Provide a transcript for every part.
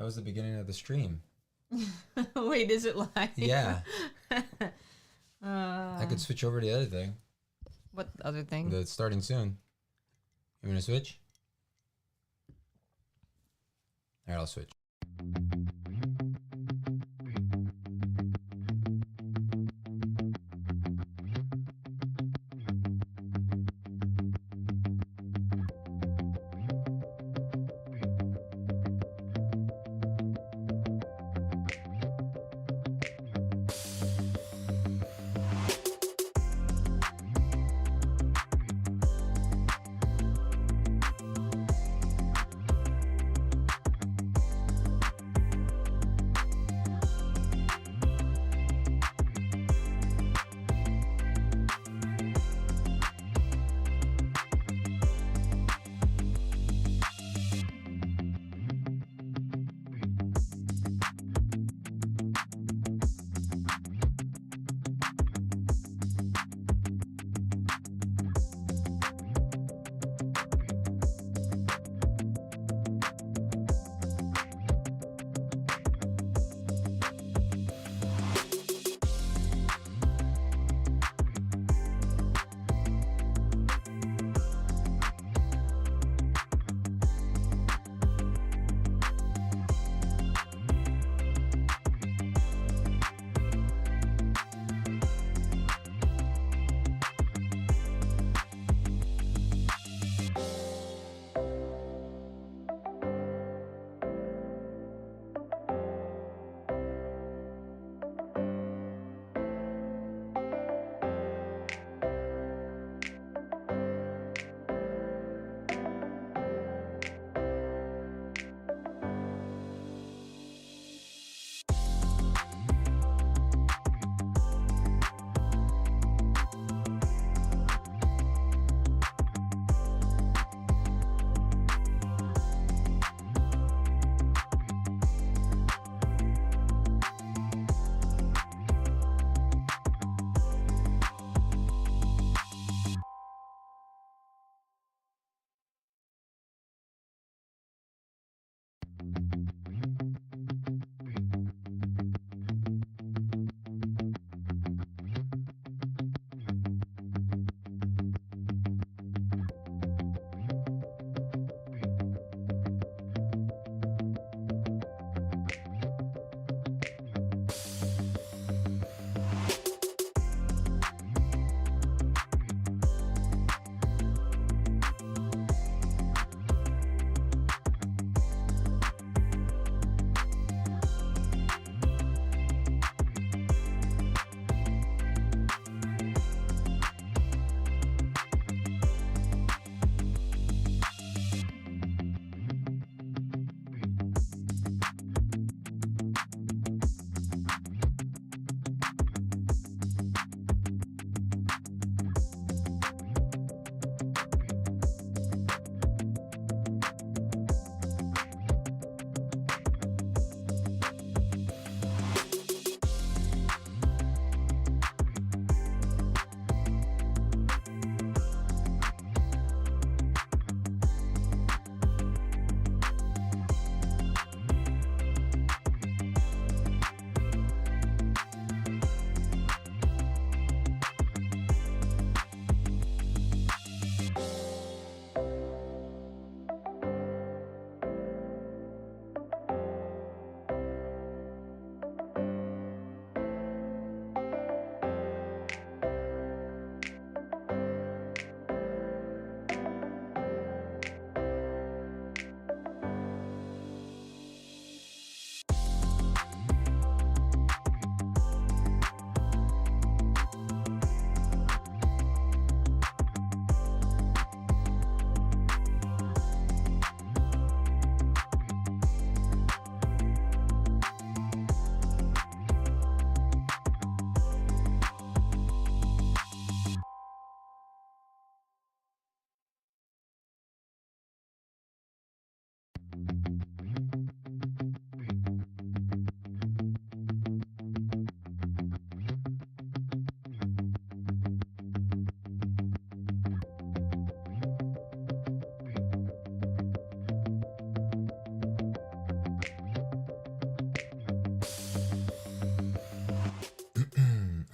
That was the beginning of the stream. Wait, is it live? Yeah. I could switch over to the other thing. What other thing? That's starting soon. You want to switch? All right, I'll switch.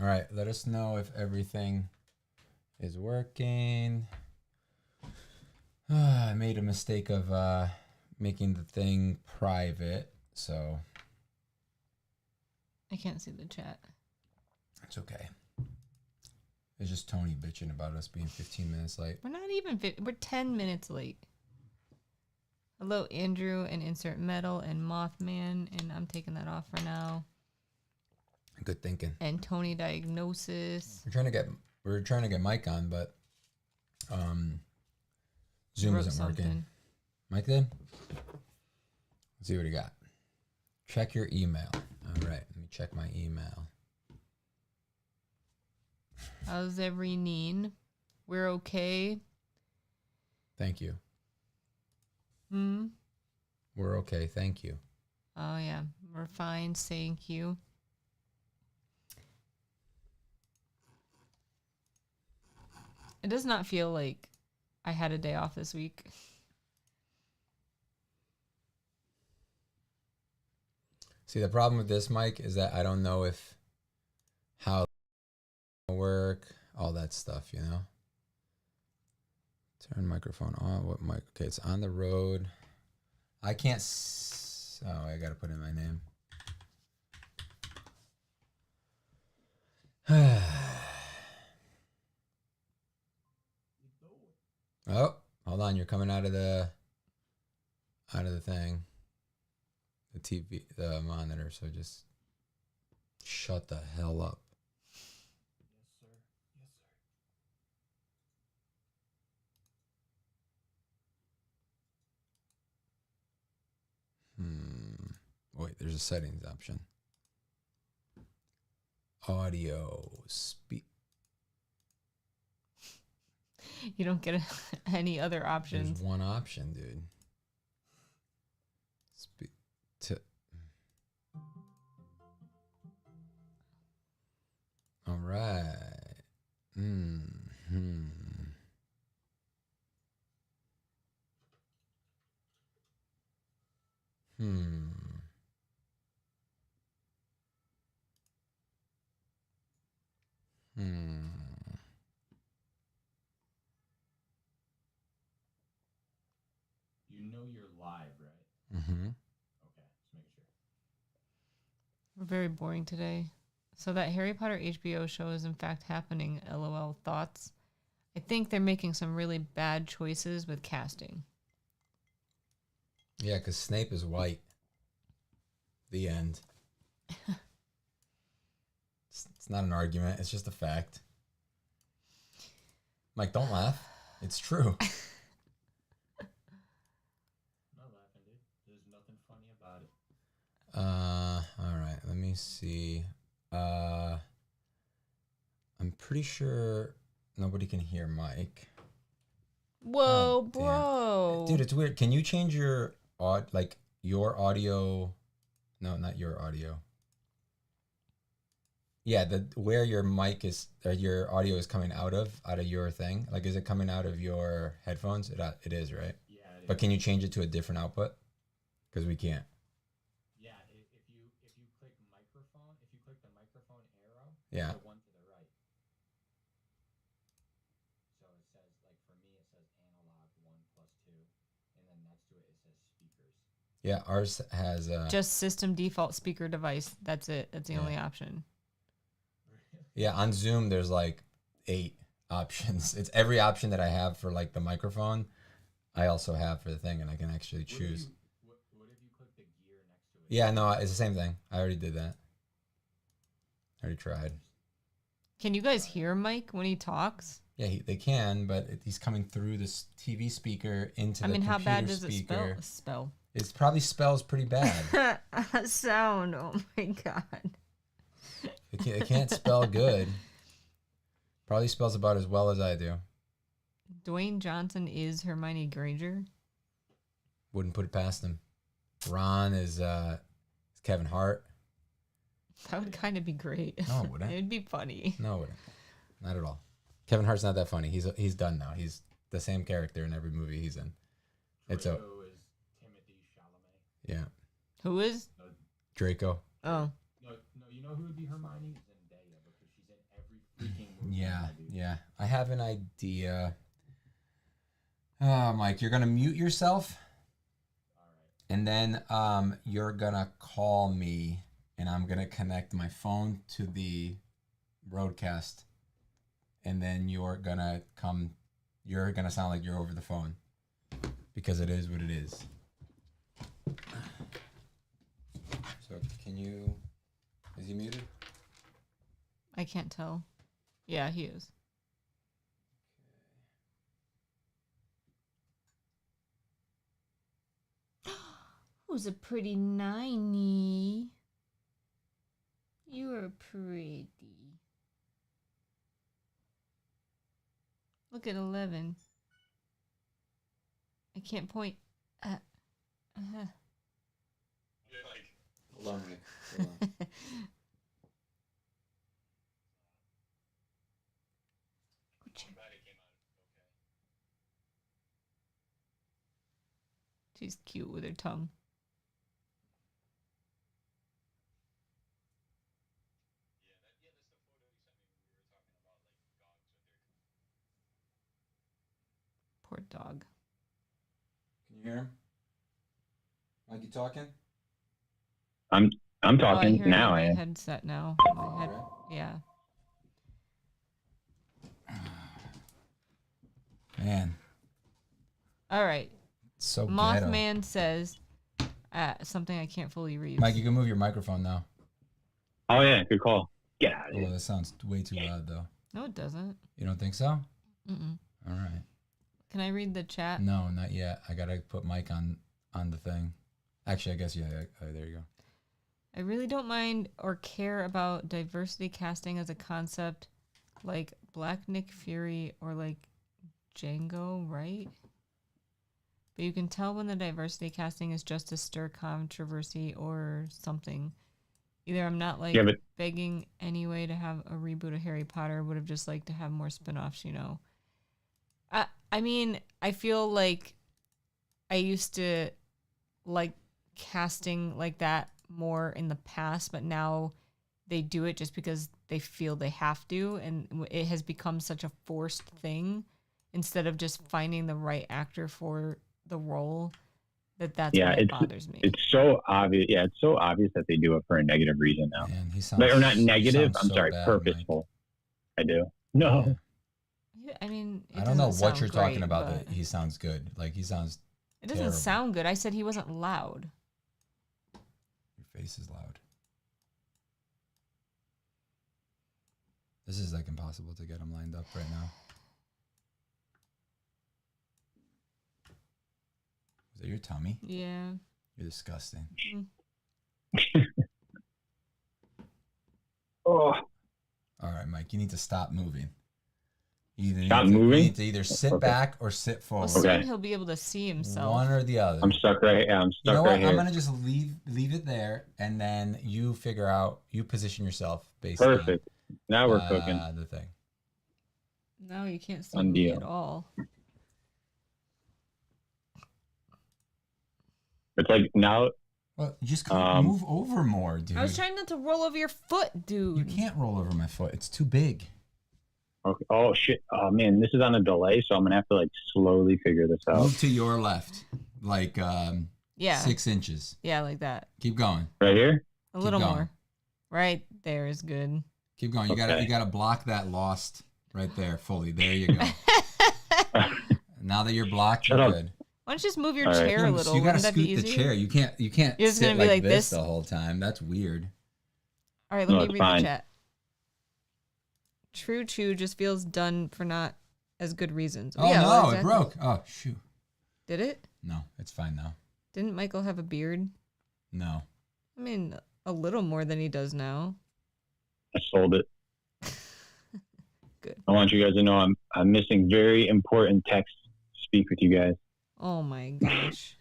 right, let us know if everything is working. I made a mistake of making the thing private, so I can't see the chat. it's okay. It's just Tony bitching about us being 15 minutes late. We're not even we're 10 minutes late. Hello, Andrew, and Insert Metal, and Mothman, and I'm taking that off for now. Good thinking. And Tony Diagnosis. We're trying to get Mike on, but Zoom isn't working. Mike did? Let's see what he got. Check your email. All right, let me check my email. How's everyone? We're okay. Thank you. Hmm? We're okay, thank you. Oh, yeah. We're fine, thank you. It does not feel like I had a day off this week. See, the problem with this mic is that I don't know if how it work, all that stuff, you know? Turn microphone on. What mic? Okay, it's on the road. I can't. Oh, I got to put in my name. Oh, hold on. You're coming out of the thing. The TV, the monitor. So just shut the hell up. Yes, sir. Yes, sir. Wait, there's a settings option. Audio speak. You don't get any other options. There's one option, dude. Speak to. All right. You know you're live, right? Mm-hmm. Okay, just making sure. We're very boring today. So that Harry Potter HBO show is in fact happening. LOL thoughts. I think they're making some really bad choices with casting. Yeah, because Snape is white. The end. It's not an argument. It's just a fact. Mike, don't laugh. It's true. I'm not laughing, dude. There's nothing funny about it. All right. Let me see. I'm pretty sure nobody can hear Mike. Whoa, God damn. bro. Dude, it's weird. Can you change your your audio? No, not your audio. Yeah, where your mic is, or your audio is coming out of your thing. Like, is it coming out of your headphones? It is, right? Yeah, it But is. can you change it to a different output? Because we can't. Yeah, if you click microphone, if you click the microphone arrow, Yeah. the one to the right. So it says, like for me, it says analog 1+2, and then next to it, it says speakers. Yeah, ours has Just system default speaker device. That's it. That's the only option. yeah, on Zoom there's like 8 options. It's every option that I have for like the microphone, I also have for the thing, and I can actually choose. What if you click the gear next to it? Yeah, no, it's the same thing. I already did that. I already tried. Can you guys hear Mike when he talks? Yeah, they can, but he's coming through this TV speaker into the computer how bad does speaker. it spell? It probably spells pretty bad. Sound. Oh my god. It can't spell good. Probably spells about as well as I do. Dwayne Johnson is Hermione Granger. Wouldn't put it past him. Ron is Kevin Hart. That would kind of be great. No, it wouldn't. It'd be funny. No, it wouldn't. Not at all. Kevin Hart's not that funny. He's done now. He's the same character in every movie he's in. It's a Draco is Timothy Chalamet. yeah. Who is? Draco. Oh. No, you know who would be Hermione? Zendaya, because she's in Yeah, I have an idea. Mike, you're gonna mute yourself, and then you're gonna call me, and I'm gonna connect my phone to the broadcast, and then you're gonna sound like you're over the phone, because it is what it is. So is he muted? I can't tell. Yeah, he is. Who's a pretty ninny? You are pretty. Look at 11. I can't point. Hold on, Mike. Hold on. She's cute with her tongue. Poor dog. Can you hear him? Mike, you talking? I'm talking now. I I my am. headset now. My head, yeah. Man, All right. so ghetto. Mothman says something I can't fully read. Mike, you can move your microphone now. Oh yeah, good call. Get out of Oh, here. that sounds way too loud, though. No, it doesn't. You don't think so? Mm-mm. All right. Can I read the chat? No, not yet. I gotta put Mike on the thing. Actually, I guess yeah. There you go. I really don't mind or care about diversity casting as a concept, like Black Nick Fury or like Django, right? But you can tell when the diversity casting is just to stir controversy or something. Either I'm not like begging anyway to have a reboot of Harry Potter, would have just liked to have more spin-offs, you know. I mean, I feel like I used to like casting like that more in the past, but now they do it just because they feel they have to, and it has become such a forced thing instead of just finding the right actor for the role. That's what bothers me. It's so obvious. Yeah, it's so obvious that they do it for a negative reason now. Man, he sounds, or not negative. I'm so sorry, bad, purposeful. Mike. I do. No. Yeah. I mean, I don't know what you're talking great, about. That he sounds good. Like he sounds. It doesn't sound good. I said he wasn't loud. Your face is loud. This is like impossible to get him lined up right now. Is that your tummy? Yeah. You're disgusting. Oh. All right, Mike. You need to stop moving. Stop moving? You need to either sit back or sit forward. Well, soon he'll be able to see himself. One or the other. I'm stuck right. Yeah, I'm stuck you know right what? here. I'm gonna just leave it there, and then you figure out. You position yourself based Perfect. Now we're on cooking. the thing. No, you can't see me Deal. at all. It's like now. Well, you just gotta move over more, dude. I was trying not to roll over your foot, dude. You can't roll over my foot. It's too big. Okay. Oh shit. Oh man, this is on a delay, so I'm gonna have to like slowly figure this out. Move to your left, like 6 inches. Yeah, like that. Keep going. Right here. A little going. more. Right there is good. Keep going. You gotta block that lost right there fully. There you go. Now that you're blocked, you're good. Why don't you just move your All right. chair a little? You gotta Wouldn't that be scoot the easier? chair. You can't You're just sit gonna be like this this? the whole time. That's weird. All right, let No, me it's read fine. the chat. True Chew just feels done for not as good reasons. Oh yeah, no, well, it broke. Oh shoot. Did it? No, it's fine now. Didn't Michael have a beard? No. I mean, a little more than he does now. I sold it. Good. I want you guys to know I'm missing very important texts to speak with you guys. Oh my gosh.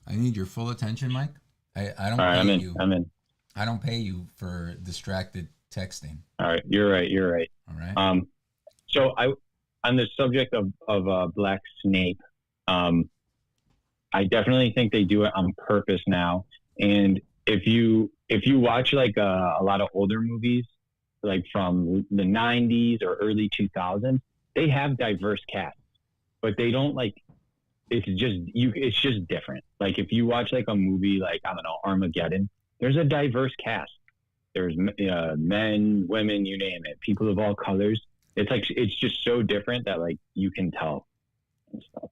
I need your full attention, Mike. I don't All right, pay I'm in. you. I'm in. I don't pay you for distracted texting. All right, you're right. All right. So on the subject of Black Snape, I definitely think they do it on purpose now. And if you watch like a lot of older movies, like from the 90s or early 2000s, they have diverse casts, but they don't like. It's just different. Like if you watch like a movie like I don't know Armageddon, there's a diverse cast. There's men, women, you name it, people of all colors. It's just so different that like you can tell and stuff.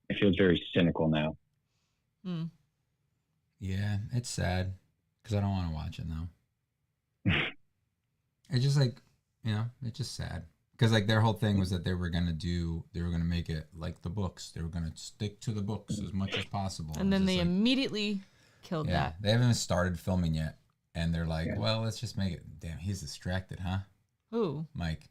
It feels very cynical now. Yeah, it's sad because I don't want to watch it now. It's just like, it's just sad because like their whole thing was that they were gonna make it like the books. They were gonna stick to the books as much as possible. And then they immediately killed that. They haven't even started filming yet, and they're like, well, let's just make it. Damn, he's distracted, huh? Who? Mike.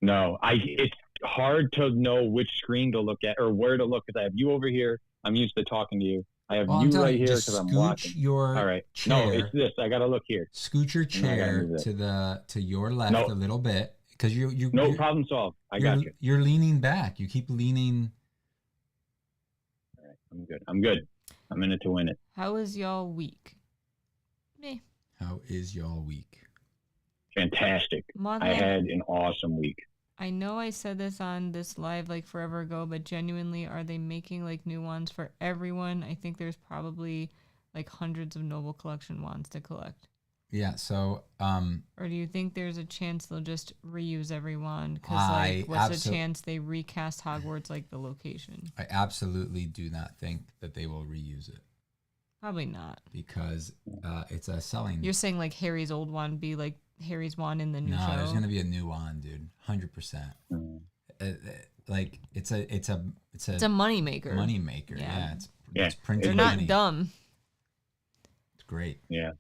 No, it's hard to know which screen to look at or where to look because I have you over here. I'm used to talking to you. I have you right here because I'm watching. Your all right. Chair, no, it's this. I gotta look here. Scoot your chair to your left a little bit because you. No problem solved. I got you. You're leaning back. You keep leaning. All right, I'm good. I'm in it to win it. How is y'all week? Me. How is y'all week? Fantastic. I had an awesome week. I know I said this on this live like forever ago, but genuinely, are they making like new wands for everyone? I think there's probably like hundreds of Noble Collection wands to collect. Yeah, so or do you think there's a chance they'll just reuse every wand? Because like, what's the chance they recast Hogwarts like the location? I absolutely do not think that they will reuse it. Probably not. Because it's a selling. You're saying like Harry's old wand be like Harry's wand in the new show? No, there's gonna be a new wand, dude. 100%. Like it's a money maker. Money maker. Yeah. It's printing. They're not dumb. It's great. Yeah.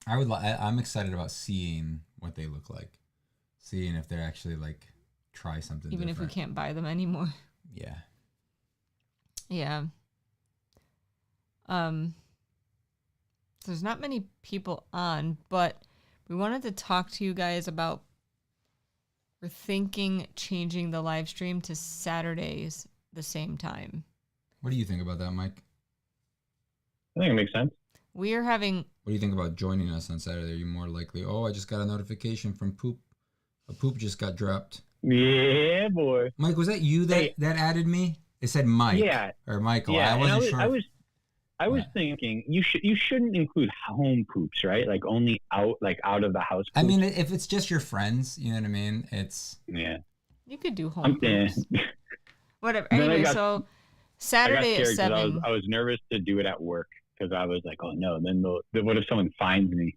I'm excited about seeing what they look like, seeing if they're actually like try something. Even different. if we can't buy them anymore. Yeah. Yeah. There's not many people on, but we wanted to talk to you guys about we're thinking changing the live stream to Saturdays the same time. What do you think about that, Mike? I think it makes sense. We are having... What do you think about joining us on Saturday? Are you more likely, I just got a notification from Poop. A Poop just got dropped. Yeah, boy. Mike, was that you that added me? It said Mike. Yeah. Or Michael. Yeah, I wasn't sure. I was thinking you shouldn't include home poops, right? Like only out of the house poops. I mean, if it's just your friends, you know what I mean? You could do home poops. Whatever. Anyway, so Saturday at 7. I was nervous to do it at work because I was like, oh no, then what if someone finds me?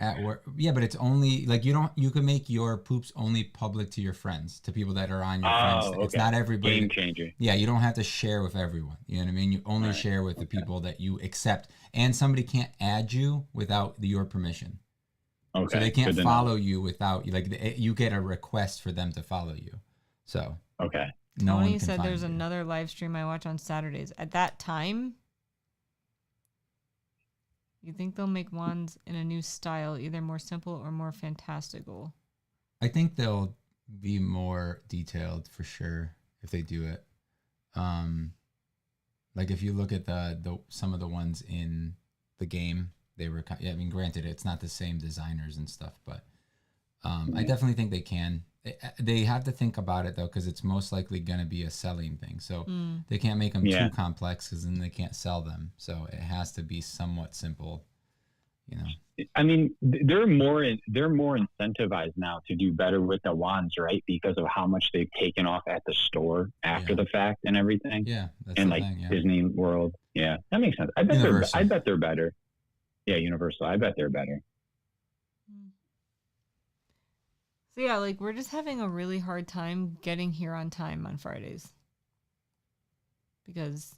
At work. Yeah, but it's only like you can make your poops only public to your friends, to people that are on your friends. Okay. It's not everybody. Game changer. Yeah, you don't have to share with everyone. You know what I mean? You only share with the people that you accept, and somebody can't add you without your permission. Okay. So they can't follow you without you get a request for them to follow you. So okay. No one Tony can said find there's you. another live stream I watch on Saturdays. At that time, you think they'll make wands in a new style, either more simple or more fantastical? I think they'll be more detailed for sure if they do it. Like if you look at the some of the ones in the game, they were. I mean, granted, it's not the same designers and stuff, but I definitely think they can. They have to think about it though, because it's most likely going to be a selling thing. So they can't make them too complex, because then they can't sell them. So it has to be somewhat simple, you know. I mean, they're more incentivized now to do better with the wands, right? Because of how much they've taken off at the store after the fact and everything. Yeah, that's and the like thing, yeah. Disney World. Yeah, that makes sense. I bet they're better. Yeah, Universal. I bet they're better. So yeah, like we're just having a really hard time getting here on time on Fridays. Because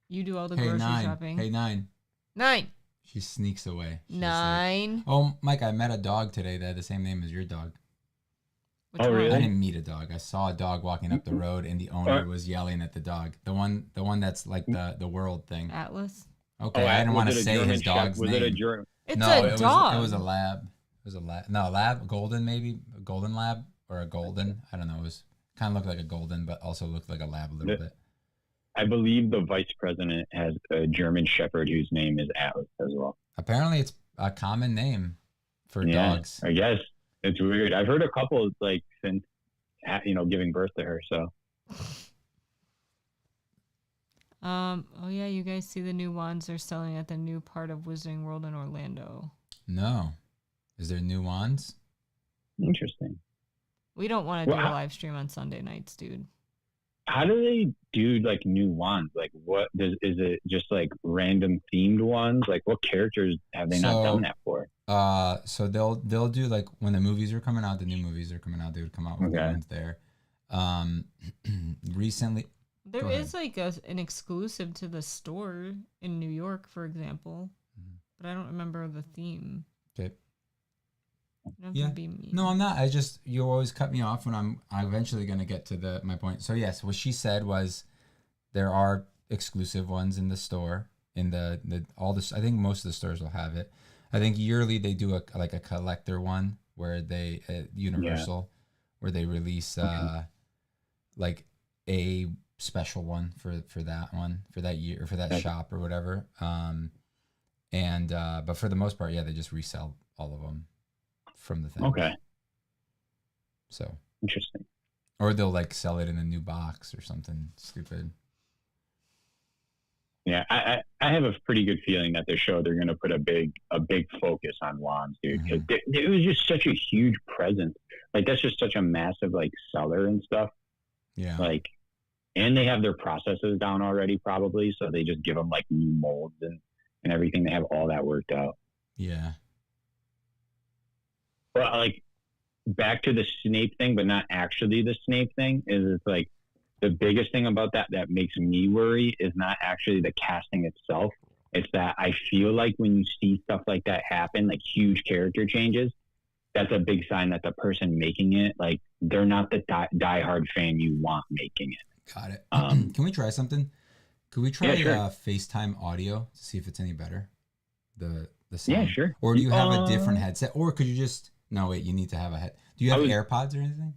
you do all the grocery shopping. Hey, 9. 9. She sneaks away. She's 9. Like, oh, Mike, I met a dog today that had the same name as your dog. Which one? Really? I didn't meet a dog. I saw a dog walking up the road, and the owner was yelling at the dog. The one that's like the world thing. Atlas. Okay, I didn't want to say his dog's name. Was it a German? It's a dog. It was a lab. It was a lab. No, lab. Golden, maybe. A golden lab or a golden. I don't know. It was kind of looked like a golden, but also looked like a lab a little bit. I believe the vice president has a German Shepherd whose name is Atlas as well. Apparently, it's a common name. for dogs. I guess it's weird. I've heard a couple like since giving birth to her. So. Oh yeah, you guys see the new wands they're selling at the new part of Wizarding World in Orlando. No. Is there new wands? Interesting. We don't want to do a live stream on Sunday nights, dude. How do they do like new wands? Like is it just like random themed ones? Like what characters have they not done that for? So they'll do like when the movies are coming out, the new movies are coming out, they would come out with new ones there. Recently there is like an exclusive to the store in New York, for example, but I don't remember the theme. Okay. Yeah. No, I'm not. You always cut me off when I'm eventually going to get to my point. So yes, what she said was there are exclusive ones in the store. In I think most of the stores will have it. I think yearly they do a collector one where they Universal where they release like a special one for that one for that year or for that shop or whatever. But for the most part, they just resell all of them from the thing. Okay. So interesting. Or they'll like sell it in a new box or something stupid. Yeah, I have a pretty good feeling that the show they're going to put a big focus on wands, dude, because it was just such a huge presence. Like that's just such a massive like seller and stuff. Yeah. Like, and they have their processes down already probably, so they just give them like new molds and everything. They have all that worked out. Yeah. But like back to the Snape thing, but not actually the Snape thing, is it's like the biggest thing about that makes me worry is not actually the casting itself. It's that I feel like when you see stuff like that happen, like huge character changes, that's a big sign that the person making it, like they're not the diehard fan you want making it. Got it. Can we try something? Could we try FaceTime audio to see if it's any better? The sound. Yeah, sure. Or do you have a different headset? Or could you just... No, wait, you need to have a head. Do you have AirPods or anything?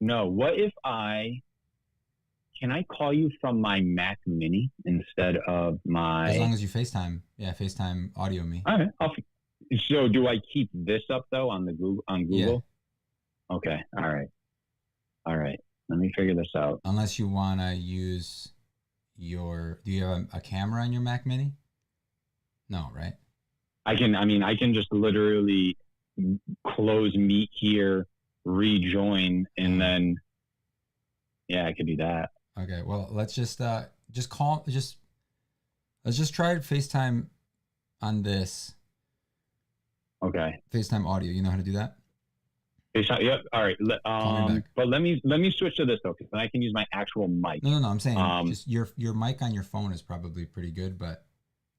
No. What if can I call you from my Mac Mini instead of my... As long as you FaceTime. Yeah, FaceTime audio me. All right. So do I keep this up though on Google? Yeah. Okay. All right. Let me figure this out. Unless you want to use do you have a camera on your Mac Mini? No, right? I can just literally close Meet here, rejoin, and then I could do that. Okay, well, let's just try FaceTime on this. Okay. FaceTime audio. You know how to do that? FaceTime. Yep. All right. But let me switch to this though, because then I can use my actual mic. No. I'm saying just your mic on your phone is probably pretty good, but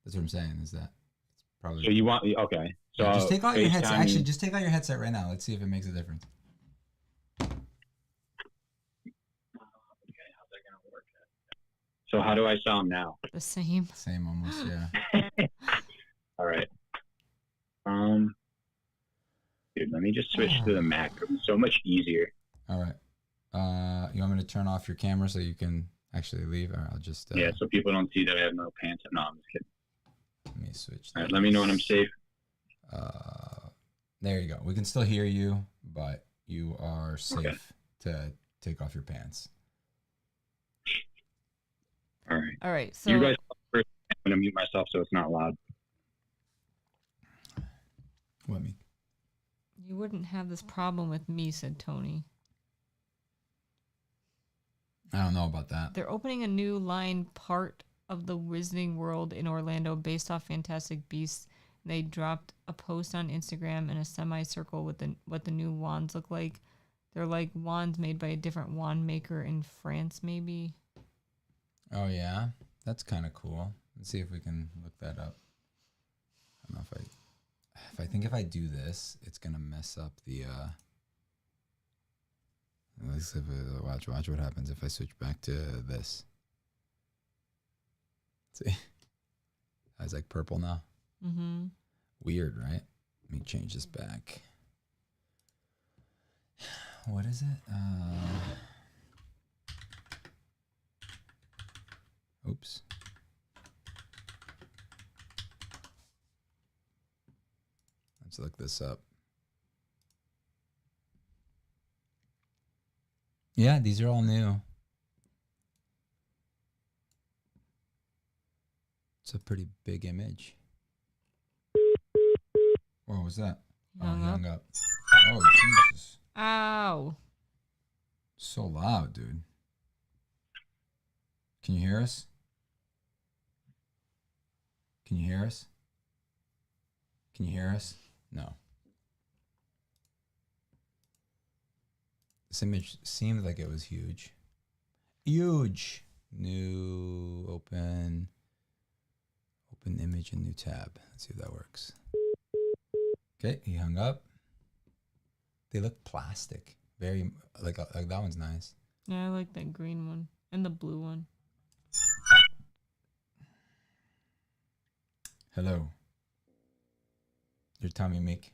that's what I'm saying is that it's probably. So you want okay? So just take out your headset. Actually, just take out your headset right now. Let's see if it makes a difference. So how do I sound now? The same. Same almost, yeah. All right. Dude, let me just switch to the Mac. It's so much easier. All right. You want me to turn off your camera so you can actually leave? Or I'll just... so people don't see that I have no pants. No, I'm just kidding. Let me switch. All right, let me know when I'm safe. There you go. We can still hear you, but you are safe to take off your pants. All right. So you guys first. I'm gonna mute myself so it's not loud. What me? You wouldn't have this problem with me, said Tony. I don't know about that. They're opening a new line part of the Wizarding World in Orlando based off Fantastic Beasts. They dropped a post on Instagram in a semicircle with what the new wands look like. They're like wands made by a different wand maker in France, maybe. Oh, yeah? That's kind of cool. Let's see if we can look that up. I don't know if I do this, it's going to mess up the... Let's see watch what happens if I switch back to this. See? It's like purple now. Mm-hmm. Weird, right? Let me change this back. What is it? Oops. That's Let's look this up. Yeah, these are all new. It's a pretty big image. What was that? He hung up. Oh, Jesus. Ow. So loud, dude. Can you hear us? Can you hear us? Can you hear us? No. This image seemed like it was huge. Huge. New, open image and new tab. Let's see if that works. Okay, he hung up. They look plastic. Very, like that one's nice. Yeah, I like that green one and the blue one. Hello. Your tummy, Meek.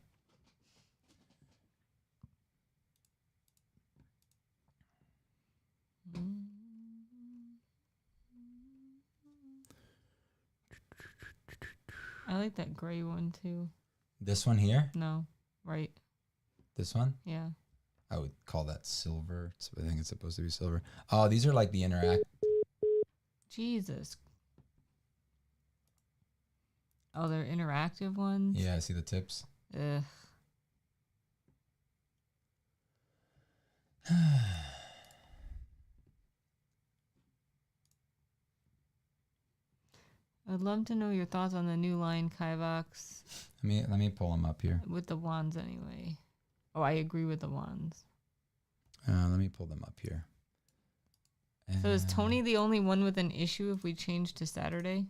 I like that gray one too. This one here? No, right. This one? Yeah. I would call that silver. I think it's supposed to be silver. Oh, these are like the interact. Jesus. Oh, they're interactive ones? Yeah, see the tips? Ugh. I'd love to know your thoughts on the new line, Kivox. Let me pull them up here. With the wands, anyway. Oh, I agree with the wands. Let me pull them up here. So is Tony the only one with an issue if we change to Saturday?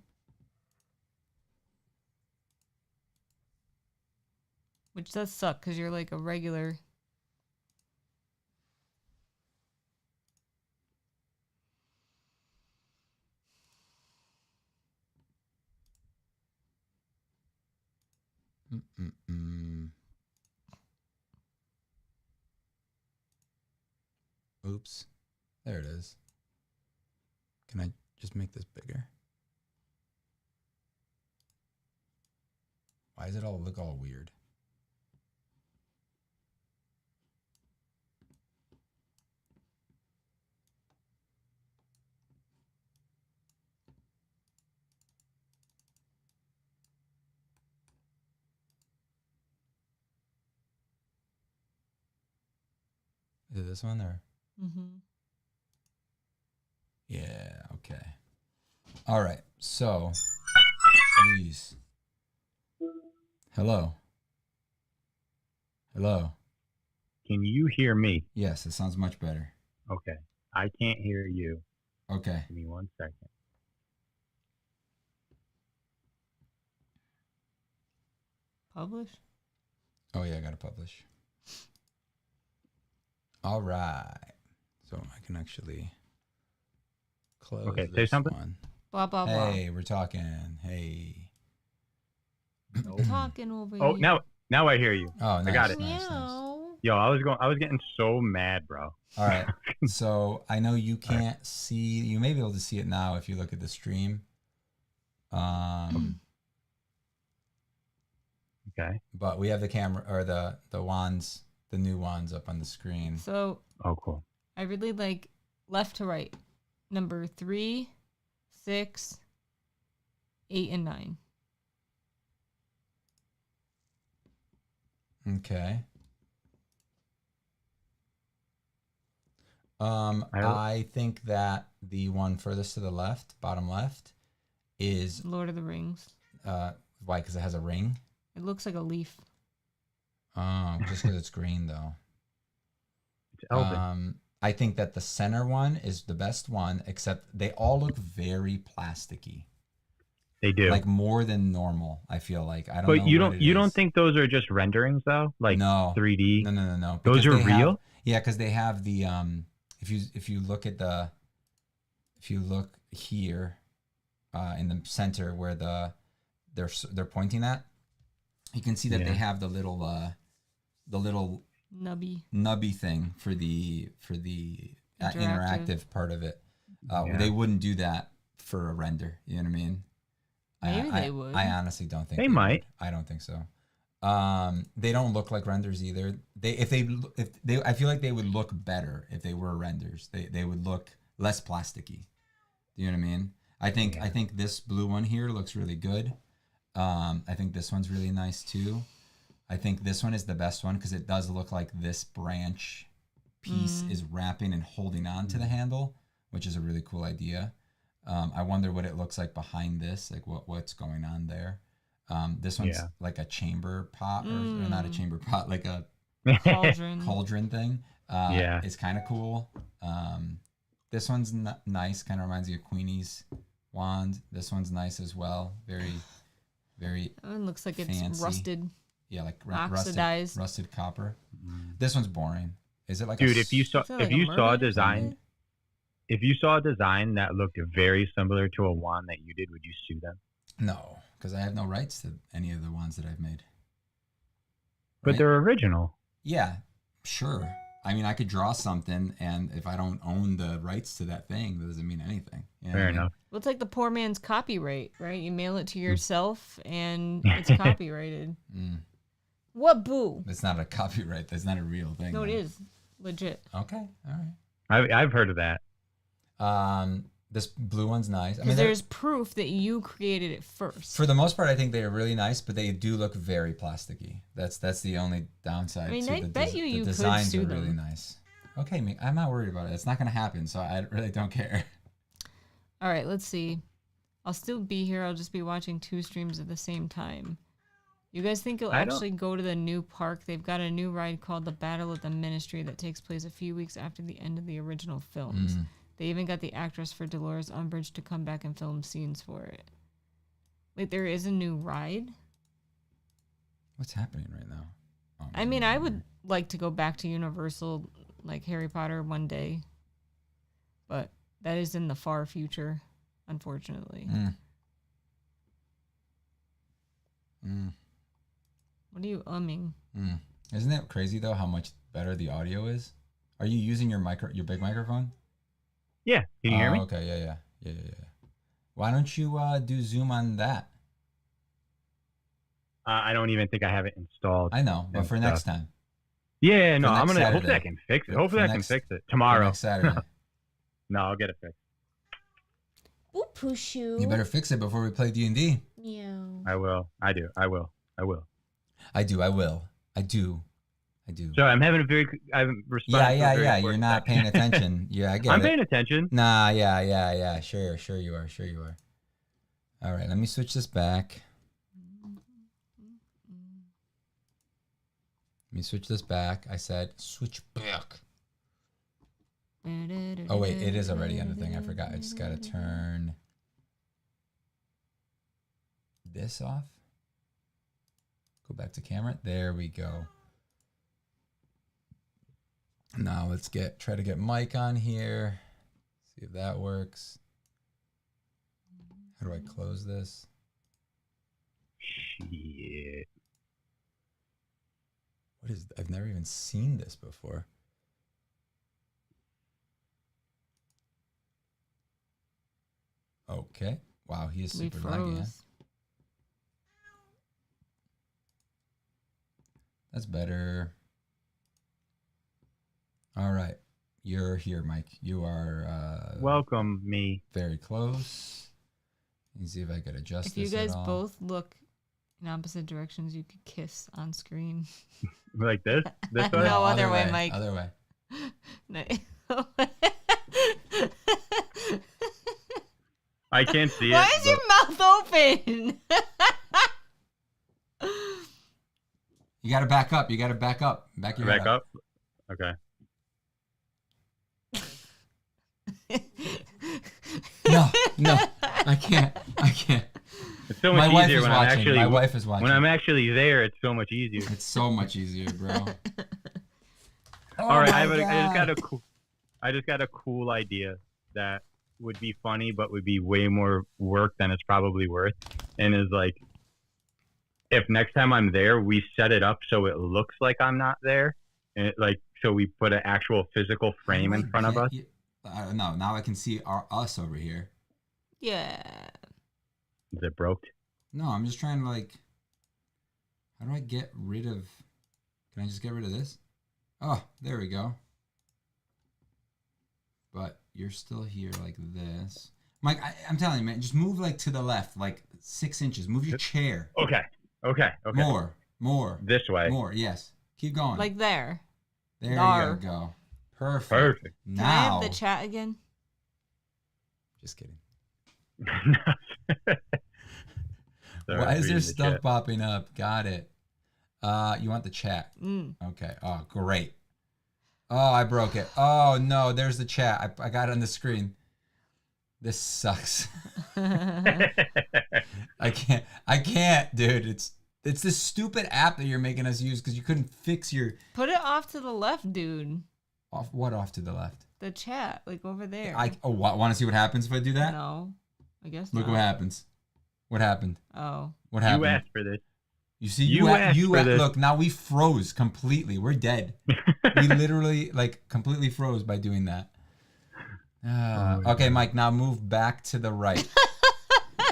Which does suck because you're like a regular. Oops. There it is. Can I just make this bigger? Why does it all look all weird? Is it this one or? Mm-hmm. Yeah, okay. All right, so, jeez. Hello? Hello? Can you hear me? Yes, it sounds much better. Okay. I can't hear you. Okay. Give me 1 second. Publish? Oh, yeah, I got to publish. All right. So I can actually close Okay, this say something. one. Blah, blah, blah. Hey, we're talking. Hey. Talking over Oh, here. now I hear you. Oh, nice, I got it. nice, nice. Meow. Yo, I was getting so mad, bro. All right. So I know you can't see. You may be able to see it now if you look at the stream. Okay. But we have the camera or the wands, the new wands up on the screen. So Oh, cool. I really like left to right. Number 3, 6, 8, and 9. Okay. I think that the one furthest to the left, bottom left, is Lord of the Rings. why? Because it has a ring. It looks like a leaf. Oh, just because it's green though. It's Elven. I think that the center one is the best one, except they all look very plasticky. They do. Like more than normal, I feel like. I don't But know. you don't think those are just renderings though? Like no 3D? No. Those Because are they real? Yeah, because they have the if you look at the here in the center where they're pointing at, you can see that they have the little nubby thing for the interactive part of it. They wouldn't do that for a render. You know what I mean? Maybe they would. I honestly don't think They might. would. I don't think so. They don't look like renders either. If they I feel like they would look better if they were renders. They would look less plasticky. Do you know what I mean? I think this blue one here looks really good. I think this one's really nice too. I think this one is the best one because it does look like this branch piece is wrapping and holding on to the handle, which is a really cool idea. I wonder what it looks like behind this, like what's going on there. This one's like a chamber pot, or not a chamber pot, like a cauldron thing. It's kind of cool. This one's nice, kind of reminds you of Queenie's wand. This one's nice as well. Very, very. That one looks like fancy. It's rusted. Yeah, like oxidized, rusted copper. This one's boring. Is it like dude? If you saw a design, if you saw a design that looked very similar to a wand that you did, would you sue them? No, because I have no rights to any of the wands that I've made. But they're original. Yeah, sure. I mean, I could draw something, and if I don't own the rights to that thing, that doesn't mean anything. You know Fair what I mean? enough. Well, it's like the poor man's copyright, right? You mail it to yourself, and it's copyrighted. What boo? That's not a copyright. That's not a real thing. No, it is legit. Okay, all right. I've heard of that. This blue one's nice. Because there's proof that you created it first. For the most part, I think they're really nice, but they do look very plasticky. That's the only downside. I mean, to I bet you the designs could sue are really them. nice. Okay, I'm not worried about it. It's not going to happen, so I really don't care. All right, let's see. I'll still be here. I'll just be watching 2 streams at the same time. You guys think you'll actually go to the new park? They've got a new ride called the Battle of the Ministry that takes place a few weeks after the end of the original films. They even got the actress for Dolores Umbridge to come back and film scenes for it. Wait, there is a new ride? What's happening right now? Oh, I mean, I would like to go back to Universal, like Harry Potter, one day. But that is in the far future, unfortunately. What are you umming? Isn't it crazy, though, how much better the audio is? Are you using your big microphone? Yeah, can you hear me? Okay, yeah. Why don't you do Zoom on that? I don't even think I have it installed. I know, but for next time. Yeah, no, I'm gonna. Saturday. Hopefully, I can fix it. Hopefully, I can fix it tomorrow. Next Saturday. No, I'll get it fixed. Ooh, Pushu. You better fix it before we play D&D. Meow. I will. I do. I will. So I'm having a very. I'm responding. Yeah. You're not paying attention. Yeah, I get it. I'm paying attention. Nah, yeah. Sure you are. All right, let me switch this back. I said switch back. Oh wait, it is already on the thing. I forgot. I just gotta turn this off. Go back to camera. There we go. Now let's try to get Mike on here. See if that works. How do I close this? Shit. I've never even seen this before. Okay. Wow, he is super laggy. Huh? That's better. All right. You're here, Mike. You are Welcome me. Very close. Let me see if I could adjust this. If you guys at all. both look in opposite directions, you could kiss on screen. Like this? This way? No, other way, Mike. Other way. No. I can't see it. Why is your mouth open? You gotta back up. Back your head back up? Okay. No, I can't. It's so much easier when I'm actually. My wife is watching. When I'm actually there, it's so much easier. It's so much easier, bro. All right, I just got a cool idea that would be funny, but would be way more work than it's probably worth. And is like, if next time I'm there, we set it up so it looks like I'm not there, and so we put an actual physical frame in front of us. No, now I can see us over here. Yeah. Is it broke? No, I'm just trying to How do I get rid of? Can I just get rid of this? Oh, there we go. But you're still here like this. Mike, I'm telling you, man, just move like to the left, like 6 inches. Move your chair. Okay. More. This way. More, yes. Keep going. Like there. There Dar. you go. Perfect. Perfect. Can I have Now. the chat again? Just kidding. Sorry, Why is there reading the stuff chat. popping up? Got it. You want the chat? Mm. Okay. Oh, great. Oh, I broke it. Oh no, there's the chat. I got it on the screen. This sucks. I can't, dude. It's this stupid app that you're making us use because you couldn't fix your Put it off to the left, dude. off to the left. The chat, like over there. Want to see what happens if I do that? No, I guess Look not. what happens. What happened? Oh. What happened? You asked for this. You see, You asked for this. Look, now we froze completely. We're dead. We literally like completely froze by doing that. Okay, Mike, now move back to the right.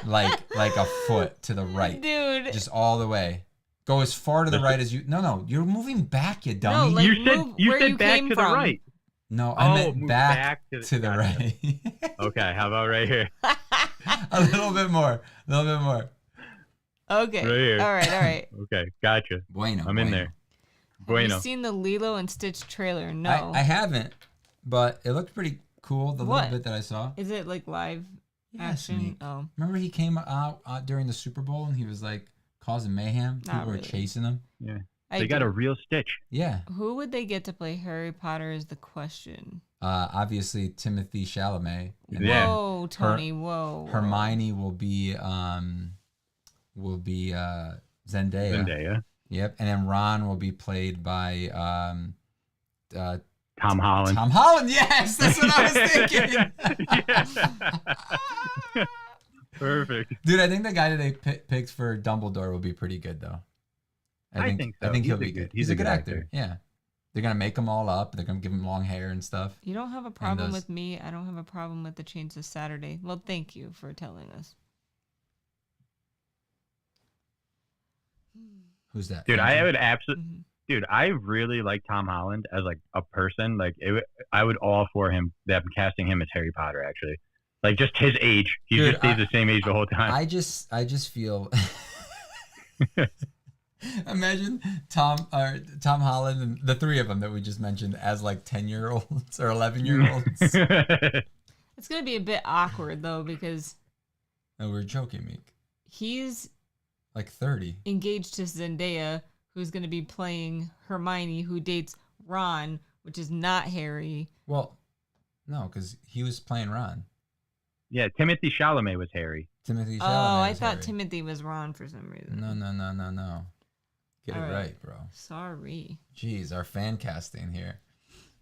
like a foot to the right. Dude. Just all the way. Go as far to the right as you. No, you're moving back, you dummy. No, like, you said move you where said you back came to from. the right. No, I meant move back to the gotcha. right. Okay, how about right here? A little bit more. Okay. Right here. All right. Okay, gotcha. Bueno. I'm in there. Have Bueno. you seen the Lilo and Stitch trailer? No. I haven't, but it looked pretty cool. The What? little bit that I saw. Is it like live Yes, action? Meek. Oh. Remember he came out during the Super Bowl and he was like causing mayhem. Not People were really. chasing him. Yeah. I They got do. a real Stitch. Yeah. Who would they get to play Harry Potter is the question. Obviously Timothy Chalamet. And Yeah. Whoa, Tony, whoa. Hermione will be Zendaya. Yep. And then Ron will be played by Tom Holland. Tom Holland. Yes, that's what I was thinking. Yeah. Perfect. Dude, I think the guy that they picked for Dumbledore will be pretty good though. I think so. I think He's he'll a be good- good. He's a good actor. Yeah. They're gonna make him all up. They're gonna give him long hair and stuff. You don't have a problem those- with me. I don't have a problem with the change to Saturday. Well, thank you for telling us. Who's that? Dude, I Andrew? would absolutely. Mhm. Dude, I really like Tom Holland as like a person. Like, I would all for him them casting him as Harry Potter. Actually, like just his age. He Dude, just stays the same age the whole time. I just feel. Imagine Tom Holland and the three of them that we just mentioned as like 10-year-olds or 11-year-olds. It's going to be a bit awkward, though, because No, we're joking, Meek. he's Like 30. engaged to Zendaya, who's going to be playing Hermione, who dates Ron, which is not Harry. Well, no, because he was playing Ron. Yeah, Timothy Chalamet was Harry. Timothy Chalamet. Oh, I is thought Harry. Timothy was Ron for some reason. No. Get All it right. right, bro. Sorry. Jeez, our fan casting here.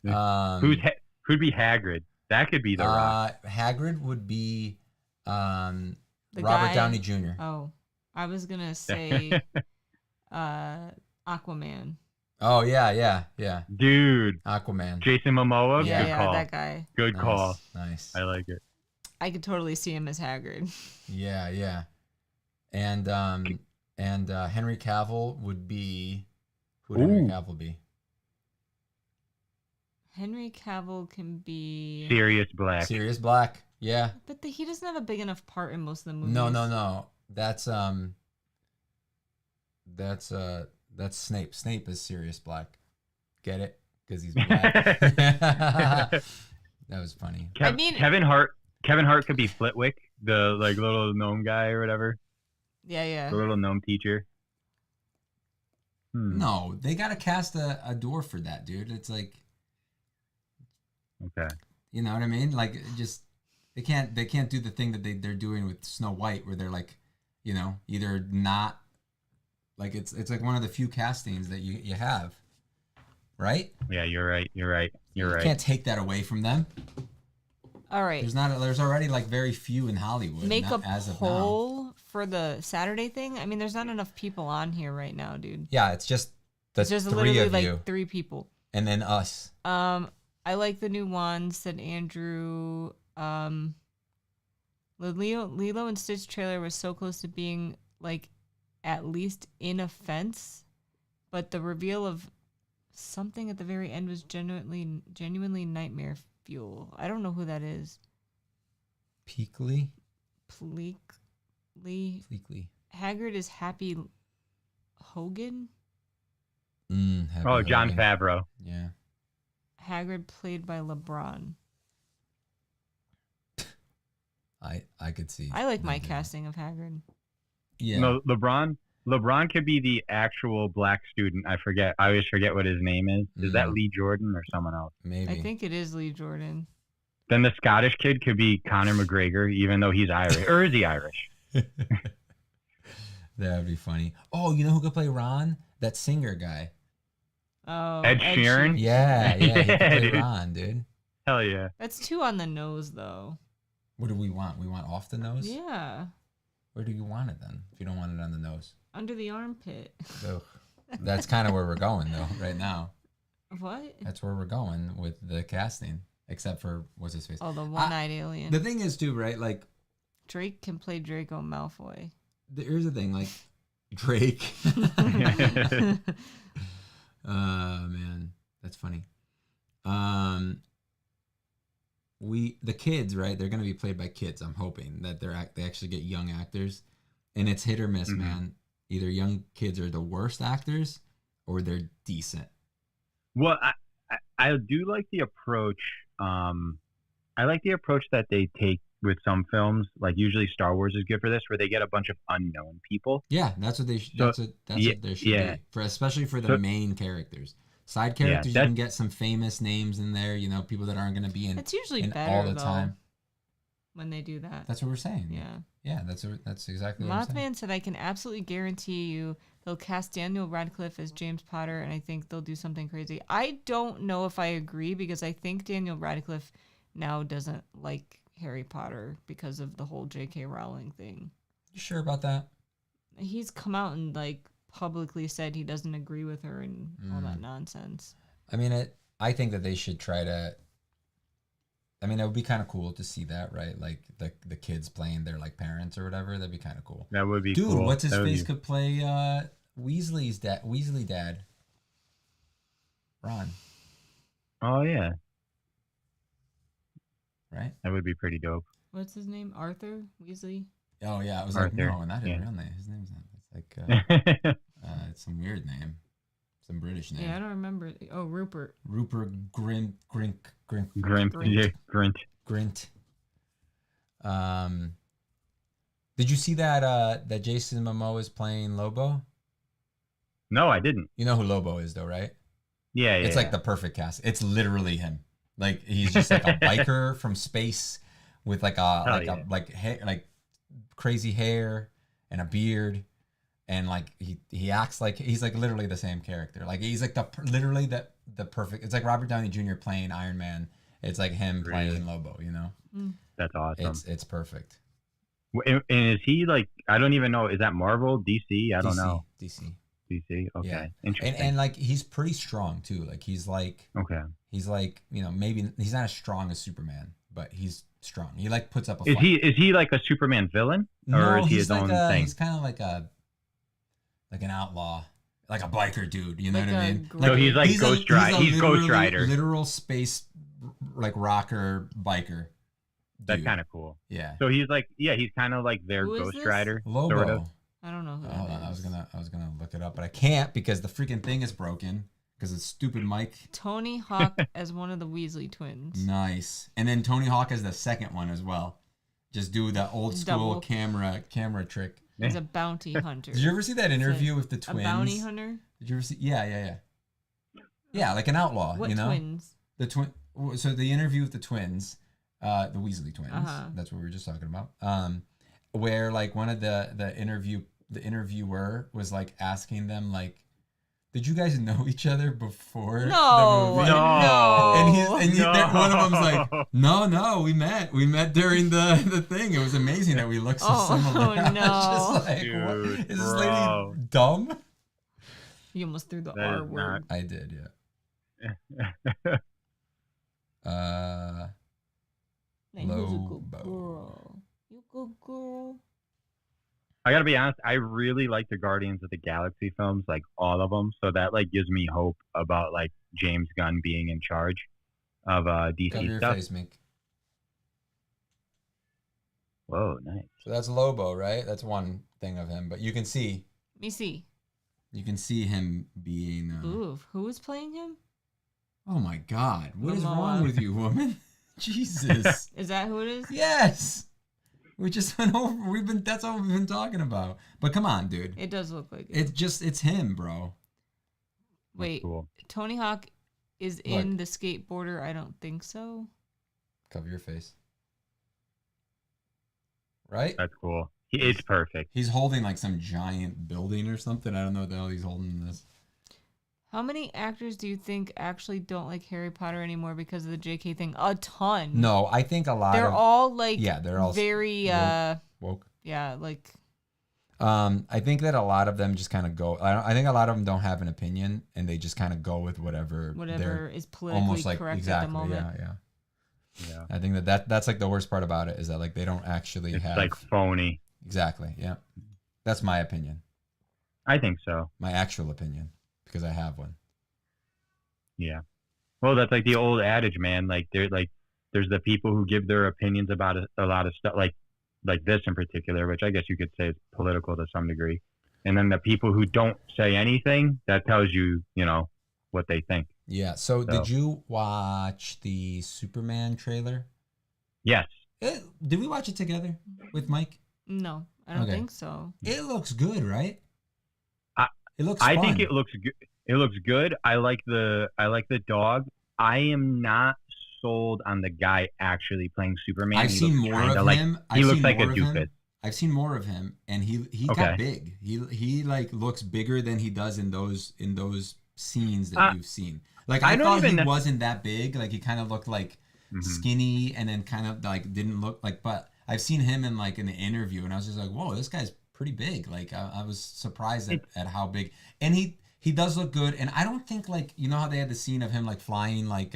Who'd be Hagrid? That could be the Rock. Hagrid would be The Robert guy- Downey Jr. Oh, I was going to say Aquaman. Oh, yeah. Dude, Aquaman. Jason Momoa. Yeah. Good call. That guy. Good Nice, call. Nice. I like it. I could totally see him as Hagrid. Yeah. And Henry Cavill would be. Who would Henry Ooh. Cavill be? Henry Cavill can be... Sirius Black. Sirius Black. Yeah. But he doesn't have a big enough part in most of the movies. No. That's Snape. Snape is Sirius Black. Get it? Because he's black. That was funny. I mean- Kevin Hart. Kevin Hart could be Flitwick, the like little gnome guy or whatever, Yeah. the little gnome teacher. No, they gotta cast a dwarf for that, dude. It's like, Okay. you know what I mean? Like, it just they can't do the thing that they're doing with Snow White, where they're like, you know, either not like it's like one of the few castings that you have, right? Yeah, you're right. You can't take that away from them. All right. There's already like very few in Hollywood. Make a not as of now. poll for the Saturday thing. I mean, there's not enough people on here right now, dude. Yeah, it's just the It's just three literally of like you, 3 people. and then us. I like the new ones, said Andrew. The Lilo and Stitch trailer was so close to being like at least in offense, but the reveal of something at the very end was genuinely nightmare fuel. I don't know who that is. Peakley? Pleakley. Peakley. Haggard is Happy Hogan. Happy John Hogan. Favreau. Yeah. Haggard played by LeBron. I could see. I like my them doing casting of Haggard. it. Yeah. No, LeBron could be the actual black student. I always forget what his name is. Is that Lee Jordan or someone else? Maybe. I think it is Lee Jordan. Then the Scottish kid could be Conor McGregor, even though he's Irish. Or is he Irish? That would be funny. Oh, you know who could play Ron? That singer guy. Oh, Ed Sheeran? Yeah, he could play Dude. Ron, dude. Hell yeah. That's too on the nose, though. What do we want? We want off the nose? Yeah, Where do you want it then? If you don't want it on the nose. under the armpit. Ugh. That's kind of where we're going, though, right now. What? That's where we're going with the casting. Except for, what's his face? Oh, the one-eyed alien. The thing is, too, right? Like, Drake can play Draco Malfoy. here's the thing. Like, Drake. Man, that's funny. The kids, right? They're gonna be played by kids. I'm hoping that they actually get young actors, and it's hit or miss, man. Either young kids are the worst actors, or they're decent. Well, I do like the approach. I like the approach that they take with some films. Like usually Star Wars is good for this, where they get a bunch of unknown people. Yeah, that's what they. That's what there should be. Especially for the main characters. Side characters, you can get some famous names in there. You know, people that aren't going to be in. It's usually in better all the though, time. when they do that. That's what we're saying. Yeah. Yeah, that's exactly what I'm saying. Mothman said, I can absolutely guarantee you they'll cast Daniel Radcliffe as James Potter, and I think they'll do something crazy. I don't know if I agree, because I think Daniel Radcliffe now doesn't like Harry Potter because of the whole J.K. Rowling thing. You sure about that? He's come out and like publicly said he doesn't agree with her and all that nonsense. I mean, I think that they should try to. I mean, it would be kind of cool to see that, right? Like the kids playing their like parents or whatever. That'd be kind of cool. That would be Dude, cool. what's his face could play Weasley's dad? Weasley dad. Ron. Oh yeah, Right? that would be pretty dope. What's his name? Arthur Weasley? Oh yeah, I was Arthur, like, no, not his yeah. real name. His name's not. It's like it's some weird name, some British name. Yeah, I don't remember. Oh, Rupert. Rupert Grint. Grint. Did you see that that Jason Momoa is playing Lobo? No, I didn't. You know who Lobo is, though, right? Yeah, yeah. It's like the perfect cast. It's literally him. Like he's just like a biker from space with like like crazy hair and a beard, and like he acts like he's like literally the same character. Like he's like literally the perfect. It's like Robert Downey Jr. playing Iron Man. It's like him playing Lobo. You know. That's awesome. It's perfect. And is he like? I don't even know. Is that Marvel, DC? I don't know. DC. DC. Okay. Yeah. Interesting. And like he's pretty strong too. Like he's like you know, maybe he's not as strong as Superman, but he's strong. He like puts up a fight. Is he like a Superman villain, or is he his own thing? He's kind of like an outlaw, like a biker dude. You know Like what I a mean? So he's like Ghost Rider. He's Ghost Rider. Literal space like rocker biker. That's dude. kind of cool. Yeah. So he's like, he's kind of like their Who is Ghost this? Rider. Lobo. Sort of. I don't know who that Hold on, is. I was gonna look it up, but I can't because the freaking thing is broken because it's stupid mic. Tony Hawk as one of the Weasley twins. Nice. And then Tony Hawk is the second one as well. Just do the old school Double. camera trick. He's a bounty hunter. Did you ever see that interview with the a twins? bounty hunter? Did you ever see? Yeah. Yeah, like an outlaw. What you know, twins? the twin. So the interview with the twins, the Weasley twins. Uh-huh. That's what we were just talking about. Where like one of the interviewer was like asking them like, did you guys know each other before the movie? No. And one of them's like, no, we met during the thing. It was amazing that we looked so similar. Oh, no. I was just like, Dude, what? Is this bro. lady dumb? You almost threw the That R is word. I did, yeah. Like, who's a good Lobo. girl? You good girl? I gotta be honest. I really like the Guardians of the Galaxy films, like all of them. So that like gives me hope about like James Gunn being in charge of Cover DC your stuff. face, Meek. Whoa, nice. So that's Lobo, right? That's one thing of him, but you can see Let me see. him being. Ooh, who is playing him? Oh my God! What is Momoa. wrong with you, woman? Jesus. Is that who it is? Yes. We just went over. That's all we've been talking about. But come on, dude. It does look like it. It's him, bro. Wait, Cool. Tony Hawk is in the skateboarder? I don't think so. Cover your face. Right? That's cool. It's perfect. He's holding like some giant building or something. I don't know what the hell he's holding in this. How many actors do you think actually don't like Harry Potter anymore because of the JK thing? A ton. No, I think a lot They're of all like they're all very woke. yeah, like I think that a lot of them just kind of go. I think a lot of them don't have an opinion, and they just kind of go with whatever is politically almost like correct exactly. at the moment. Yeah. I think that's like the worst part about it is that like they don't actually It's have like phony. exactly. Yeah, that's my opinion. I think so. My actual opinion because I have one. Yeah. Well, that's like the old adage, man. Like there's the people who give their opinions about a lot of stuff, like this in particular, which I guess you could say is political to some degree. And then the people who don't say anything, that tells you, what they think. Yeah. So did you watch the Superman trailer? Yes. Did we watch it together with Mike? No, I don't Okay. think so. It looks good, right? It looks. I fun. think it looks good. It looks good. I like the dog. I am not sold on the guy actually playing Superman. I've seen more of him. He looks like a doofus. I've seen more of him, and he got big. He like looks bigger than he does in those scenes that you've seen. Like I thought he wasn't that big. Like he kind of looked like skinny, and then kind of like didn't look like. But I've seen him in the interview, and I was just like, whoa, this guy's pretty big. Like I was surprised at how big, and he does look good. And I don't think how they had the scene of him like flying like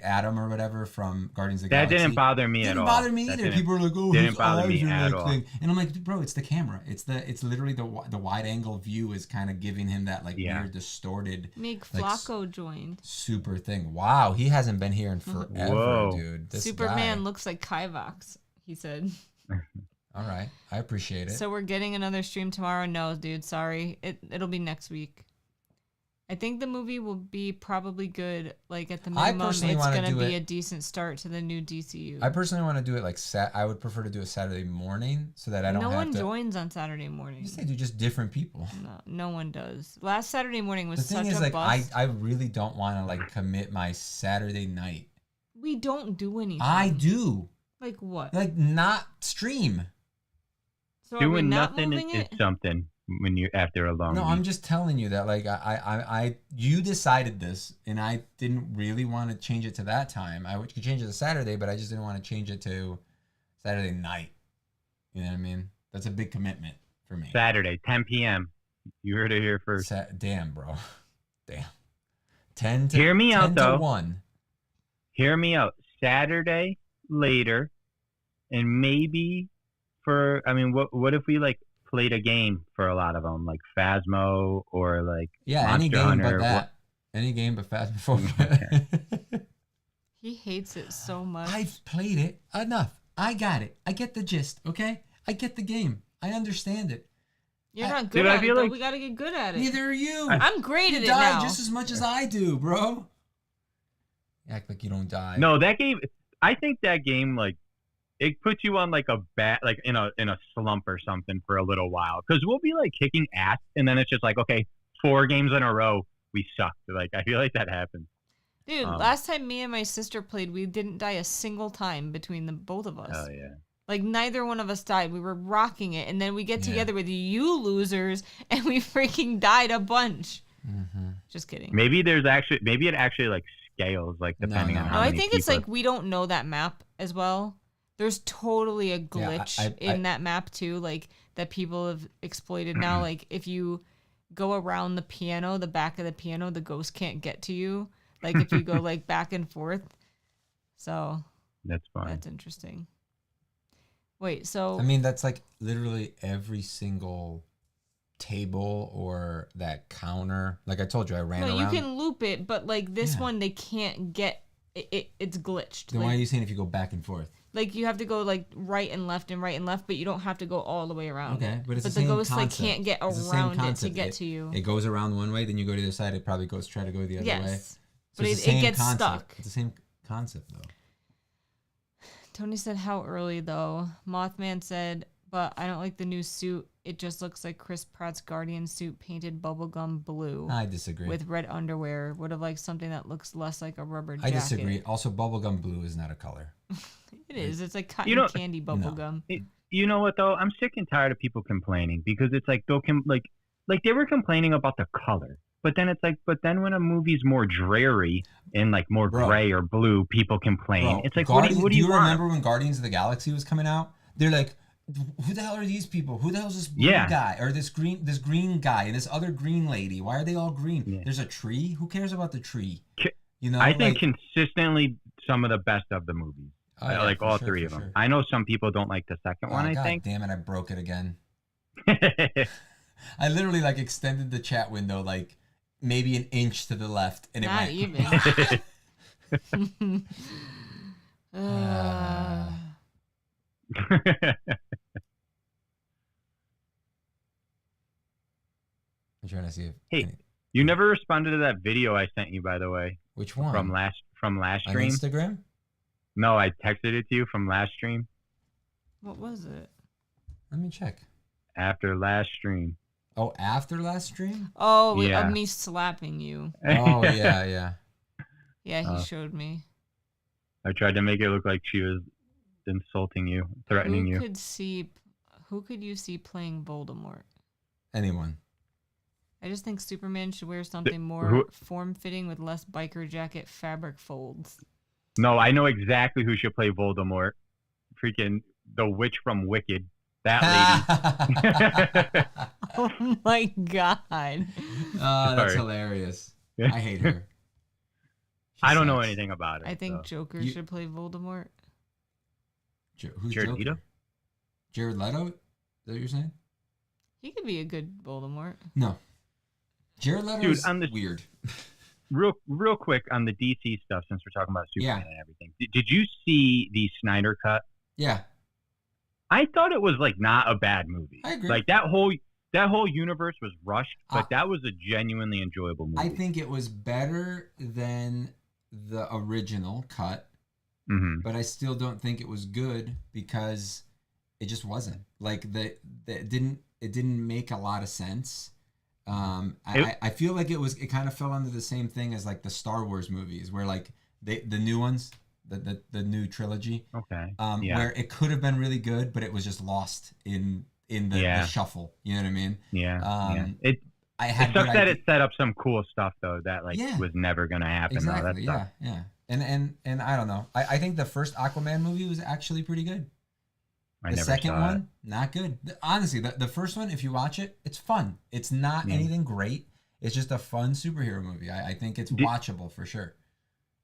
Adam or whatever from Guardians of the Galaxy. That didn't bother me at all. Didn't bother me either. People are like, "Oh, didn't his bother eyes me are at like all." thing. And I'm like, bro, it's the camera. It's literally the wide angle view is kind of giving him that weird distorted. Meek Flacco joined. Super thing. Wow, he hasn't been here in forever, Whoa. dude. This Superman guy. looks like Kivox, he said. All right, I appreciate it. So we're getting another stream tomorrow? No, dude, sorry. It'll be next week. I think the movie will be probably good. Like at the minimum, it's gonna be a decent start to the new DCU. I personally want to do it I would prefer to do it Saturday morning so that I don't have to. No one joins on Saturday morning. Yes, they do, just different people. No one does. Last Saturday morning was The thing such is, a bust. I really don't want to commit my Saturday night. We don't do anything. I do. Like what? Like not stream. So are we Doing not nothing moving is it? something when you're after a long No, week. I'm just telling you that you decided this, and I didn't really want to change it to that time. I could change it to Saturday, but I just didn't want to change it to Saturday night. You know what I mean? That's a big commitment for me. Saturday, 10 p.m. You heard it here first. Damn, bro. Damn. 10 to Hear me 10 out, to though. 1. Hear me out. Saturday later, and maybe what if we played a game for a lot of them, like Phasmo or Yeah, Monster any game Hunter, but that. Any game but Fast Before. He hates it so much. I've played it enough. I got it. I get the gist. Okay, I get the game. I understand it. You're not Dude, good I at it, feel though. like- We gotta get good at it. Neither are you. I'm great at You it die now. just as much as I do, bro. You act like you don't die. No, that game. I think that game it puts you on in a slump or something for a little while, because we'll be kicking ass, and then it's just okay, 4 games in a row we sucked. I feel like that happens. Dude, last time me and my sister played, we didn't die a single time between the both of us. Oh yeah. Neither one of us died. We were rocking it, and then we get together with you losers, and we freaking died a bunch. Mm-hmm. Just kidding. Maybe it actually scales depending on No, how I many think it's people. we don't know that map as well. There's totally a Yeah, glitch in that map too, that people have exploited now. If you go around the piano, the back of the piano, the ghost can't get to you. If you go back and forth. So That's fine. that's interesting. Wait, so I mean, that's like literally every single table or that counter. Like I told you, I ran no, around. you can loop it, but like this Yeah. one, they can't get it's glitched. Then like, why are you saying if you go back and forth? like you have to go like right and left, but you don't have to go all the way around. Okay, it. but it's but the same ghost concept. like can't get It's the same around it to concept. get to you. It goes around one way, then you go to the other side. It probably goes try to go the other way. Yes, So but it's it the same gets concept. stuck. It's the same concept though. Tony said, "How early though?" Mothman said, "But I don't like the new suit. It just looks like Chris Pratt's Guardian suit painted bubblegum blue I disagree. with red underwear. Would have liked something that looks less like a rubber I jacket." disagree. Also, bubblegum blue is not a color. It is. It's like cotton You know- candy bubblegum. You know what though? I'm sick and tired of people complaining because it's like like they were complaining about the color, but then it's like, but then when a movie's more dreary and like more Bro. gray or blue, people complain. Bro, It's like, Guardian, what do you want? remember when Guardians of the Galaxy was coming out? They're like, who the hell are these people? Who the hell is this blue Yeah. guy or this green guy and this other green lady? Why are they all green? Yeah. There's a tree. Who cares about the tree? You know, I think like, consistently some of the best of the movies. oh, yeah, Like for all sure, three for of them. sure. I know some people don't like the second Oh, one. I God think. damn it! I broke it again. I literally like extended the chat window like maybe an inch to the left, and it Not went. even. I'm trying to see if. Hey, You never responded to that video I sent you, by the way, which one? from last On stream. Instagram? No, I texted it to you from last stream. What was it? Let me check. After last stream. Oh, after last stream? Oh, Yeah. of me slapping you. Oh yeah, yeah. Yeah, he Oh. showed me. I tried to make it look like she was insulting you, threatening Who you. could you see playing Voldemort? Anyone? I just think Superman should wear something more who- form-fitting with less biker jacket fabric folds. No, I know exactly who should play Voldemort. Freaking the witch from Wicked. That lady. Oh my god. Oh, that's Sorry. hilarious. I hate her. She I don't know sucks. anything about it. I think so. Joker You- should play Voldemort. Who's Jared Joker? Leto? Jared Leto? Is that what you're saying? He could be a good Voldemort. No. Jared Leto Dude, is on the- weird. Real quick on the DC stuff, since we're talking about Superman Yeah. and everything. Did you see the Snyder cut? Yeah, I thought it was like not a bad movie. I agree. Like that whole universe was rushed, but that was a genuinely enjoyable movie. I think it was better than the original cut, hmm but I still don't think it was good because it just wasn't. Like it didn't make a lot of sense. I feel like it kind of fell under the same thing as like the Star Wars movies, where like the new ones, the new trilogy, Okay. where it could have been really good, but it was just lost in the shuffle. You know what I mean? Yeah. It It sucks that it set up some cool stuff though that like Yeah. was never gonna happen. exactly. Though. That sucks. Yeah. And I don't know. I think the first Aquaman movie was actually pretty good. I The never second saw one, it. not good. Honestly, the first one, if you watch it, it's fun. It's not Yeah. anything great. It's just a fun superhero movie. I think it's watchable for sure.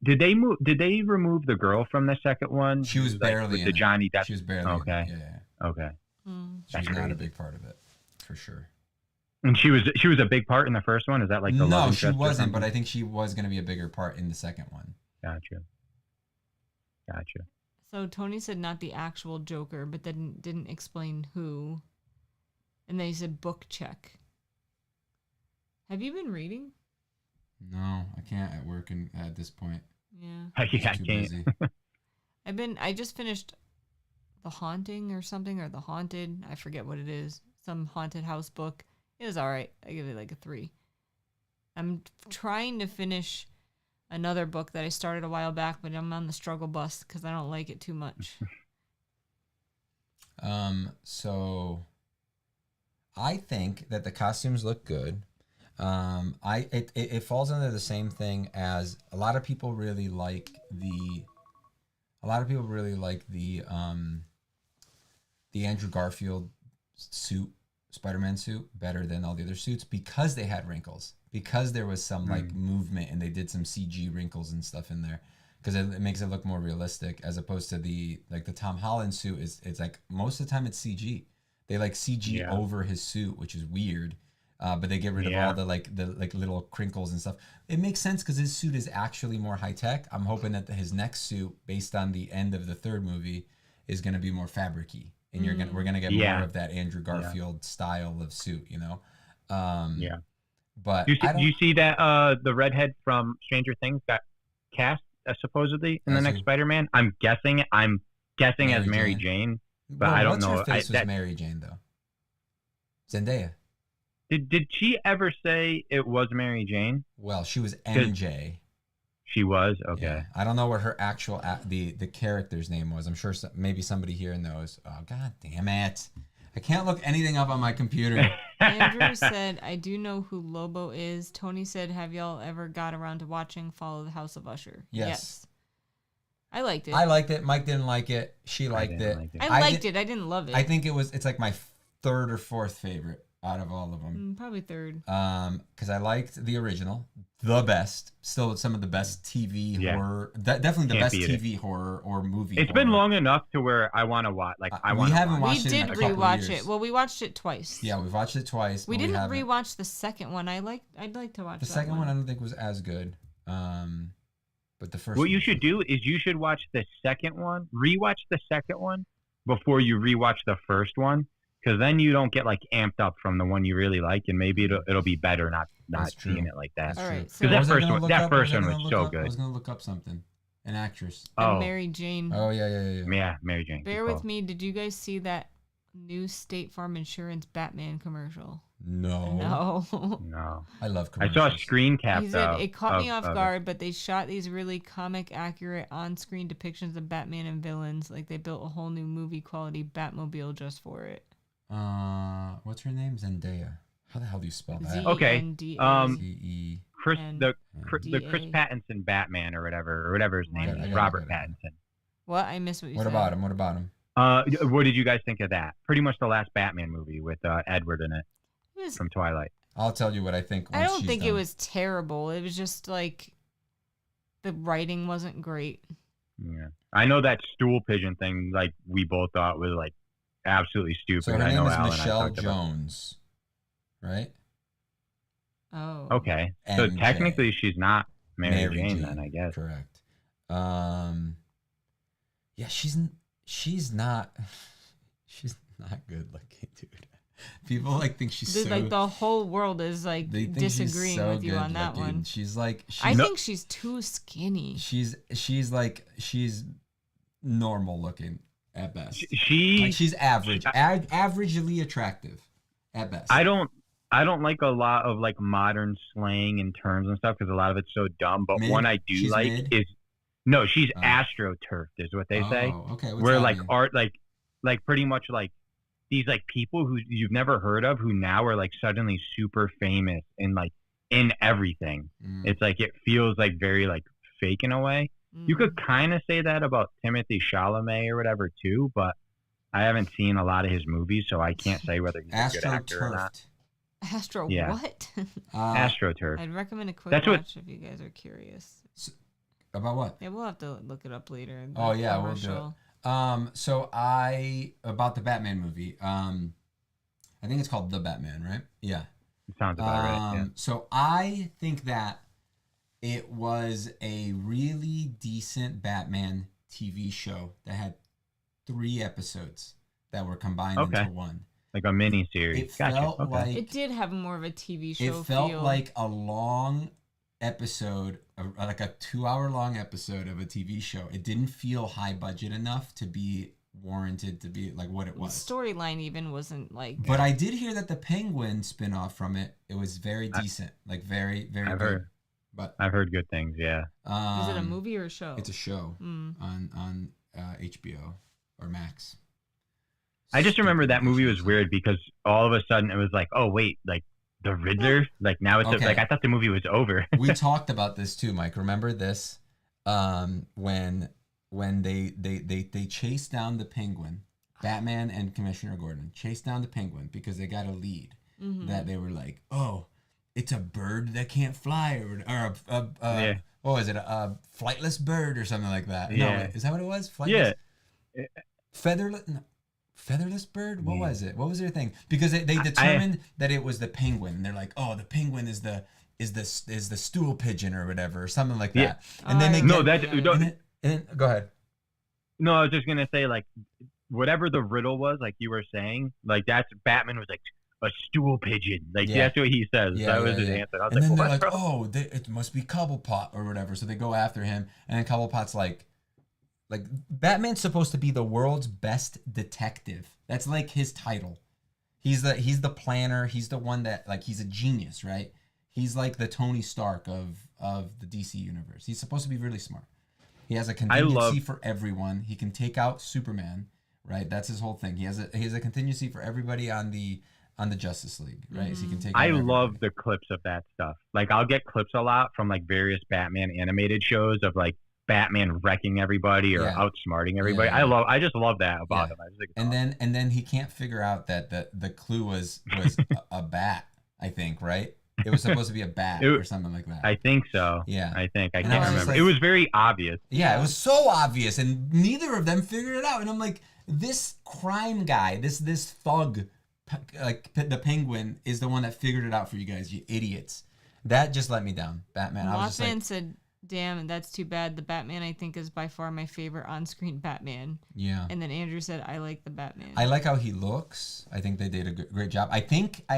Did they remove the girl from the second one? She was Like, barely with in the it. Johnny Depp. She was barely Okay. in it. Yeah. Okay. Hmm. She was That's not a crazy. big part of it, for sure. And she was a big part in the first one. Is that like the love No, interest she or wasn't, but something? I think she was going to be a bigger part in the second one. Gotcha. So Tony said not the actual Joker, but then didn't explain who. And then he said book check. Have you been reading? No, I can't at work and at this point. Yeah. I Just can't. too busy. I just finished The Haunting or something, or The Haunted. I forget what it is. Some haunted house book. It was alright. I give it like a 3. I'm trying to finish another book that I started a while back, but I'm on the struggle bus because I don't like it too much. So I think that the costumes look good. It falls under the same thing as a lot of people really like the Andrew Garfield suit, Spider-Man suit, better than all the other suits because they had wrinkles, because there was some like movement and they did some CG wrinkles and stuff in there. because it makes it look more realistic as opposed to the Tom Holland suit it's like most of the time it's CG. They like CG over his suit, which is weird. But they get rid of all the little crinkles and stuff. It makes sense because his suit is actually more high tech. I'm hoping that his next suit, based on the end of the third movie, is going to be more fabricy, and we're gonna get more of that Andrew Garfield style of suit, you know. But do you see that the redhead from Stranger Things got cast supposedly in the next Spider-Man? I'm guessing as Mary Jane, but I don't know. What's her face was Mary Jane though? Zendaya. Did she ever say it was Mary Jane? Well, she was MJ. She was? Okay. Yeah. I don't know what her actual the character's name was. I'm sure maybe somebody here knows. Oh, god damn it. I can't look anything up on my computer. Andrew said, I do know who Lobo is. Tony said, have y'all ever got around to watching Follow the House of Usher? Yes. I liked it. I liked it. Mike didn't like it. She liked it. I liked it. I didn't love it. I think it's like my third or fourth favorite out of all of them. Probably third. Because I liked the original, the best. Still some of the best TV horror. Definitely the best TV horror or movie. It's been long enough to where I want to watch. Like I want. We haven't watched it. We did in a couple rewatch years. it. Well, we watched it twice. Yeah, we've watched it twice. We didn't rewatch the second one. I'd like to watch the second one. I don't think was as good. But the first. What you should do is you should watch the second one. Rewatch the second one before you rewatch the first one. Because then you don't get like amped up from the one you really like, and maybe it'll be better not seeing it like that. All right, because that first one was so good. I was gonna look up something, an actress. Mary Jane. Oh yeah. Yeah, Mary Jane. Bear with me. Did you guys see that new State Farm Insurance Batman commercial? No. I love commercials. I saw a screen cap. He said it caught me off guard, but they shot these really comic accurate on-screen depictions of Batman and villains. Like they built a whole new movie quality Batmobile just for it. What's her name? Zendaya. How the hell do you spell that? Okay. Z-E-N-D-A. Chris Pattinson Batman or whatever his name is. Robert Pattinson. What? I missed what you said. What about him? What did you guys think of that? Pretty much the last Batman movie with Edward in it from Twilight. I'll tell you what I think. I don't think it was terrible. It was just like the writing wasn't great. Yeah, I know that stool pigeon thing. Like we both thought was like absolutely stupid. So her name is Michelle Jones, right? Oh. Okay. So technically she's not Mary Jane then, I guess. Correct. Yeah, she's not good looking, dude. People like think she's so, like the whole world is like disagreeing with you on that one. She's like I think she's too skinny. She's normal looking at best. She's average, averagely attractive at best. I don't like a lot of like modern slang and terms and stuff because a lot of it's so dumb. But one I do like is she's astroturfed is what they say. Okay. Where like mean? Art like pretty much like these like people who you've never heard of who now are like suddenly super famous and like in everything. It's like it feels like very like fake in a way. You could kind of say that about Timothée Chalamet or whatever too, but I haven't seen a lot of his movies, so I can't say whether he's a good actor or not. What? AstroTurf. I'd recommend a quick watch if you guys are curious. About what? Yeah, we'll have to look it up later. Oh yeah, we'll do it. So about the Batman movie. I think it's called The Batman, right? Yeah. It sounds about right. Yeah. So I think that it was a really decent Batman TV show that had 3 episodes that were combined into one. Like a mini series. It felt like it did have more of a TV show. It felt like a long episode, like a 2-hour long episode of a TV show. It didn't feel high budget enough to be warranted to be like what it was. The storyline even wasn't like. But I did hear that the Penguin spinoff from it was very decent, like very good. But I've heard good things. Yeah. Is it a movie or a show? It's a show on HBO or Max. I just remember that movie was weird because all of a sudden it was like, oh wait, like the Riddler, like now it's like I thought the movie was over. We talked about this too, Mike. Remember this? When they chased down the Penguin, Batman and Commissioner Gordon chased down the Penguin because they got a lead that they were like, oh, it's a bird that can't fly, or what what was it? A flightless bird or something like that. No, Yeah. wait, is that what it was? Yeah. Flightless? Featherless? No, featherless bird? What Yeah. was it? What was their thing? Because they determined that it was the penguin. And they're like, oh, the penguin is the stool pigeon or whatever, or something like that. Yeah. And then they No, get, that's and then go ahead. no. I was just gonna say like whatever the riddle was, like you were saying, like that's Batman was like a stool pigeon. Like Yeah. that's what he says. Yeah, that was yeah, his yeah. answer. I was And then like, they're what, like, bro? oh, it must be Cobblepot or whatever. So they go after him, and then Cobblepot's like Batman's supposed to be the world's best detective. That's like his title. He's the planner. He's the one that like he's a genius, right? He's like the Tony Stark of the DC universe. He's supposed to be really smart. He has a contingency for everyone. He can take out Superman, right? That's his whole thing. He has a contingency for everybody on the Justice League, right? So he can take out I everybody. love the clips of that stuff. Like I'll get clips a lot from like various Batman animated shows of like Batman wrecking everybody or Yeah. outsmarting everybody. Yeah, yeah. I just love that about Yeah. him. I just think it's And awesome. then he can't figure out that the clue was a bat, I think, right? It was supposed to be a bat or something like that. I think so. Yeah. I think I And can't I was just remember. like- It was very obvious. Yeah, it was so obvious, and neither of them figured it out. And I'm like, this crime guy, this thug, like the Penguin, is the one that figured it out for you guys, you idiots. That just let me down, Batman. I was just Mothman like, said, "Damn, that's too bad. The Batman I think is by far my favorite on-screen Batman." yeah. And then Andrew said, "I like the Batman." I like how he looks. I think they did a great job. I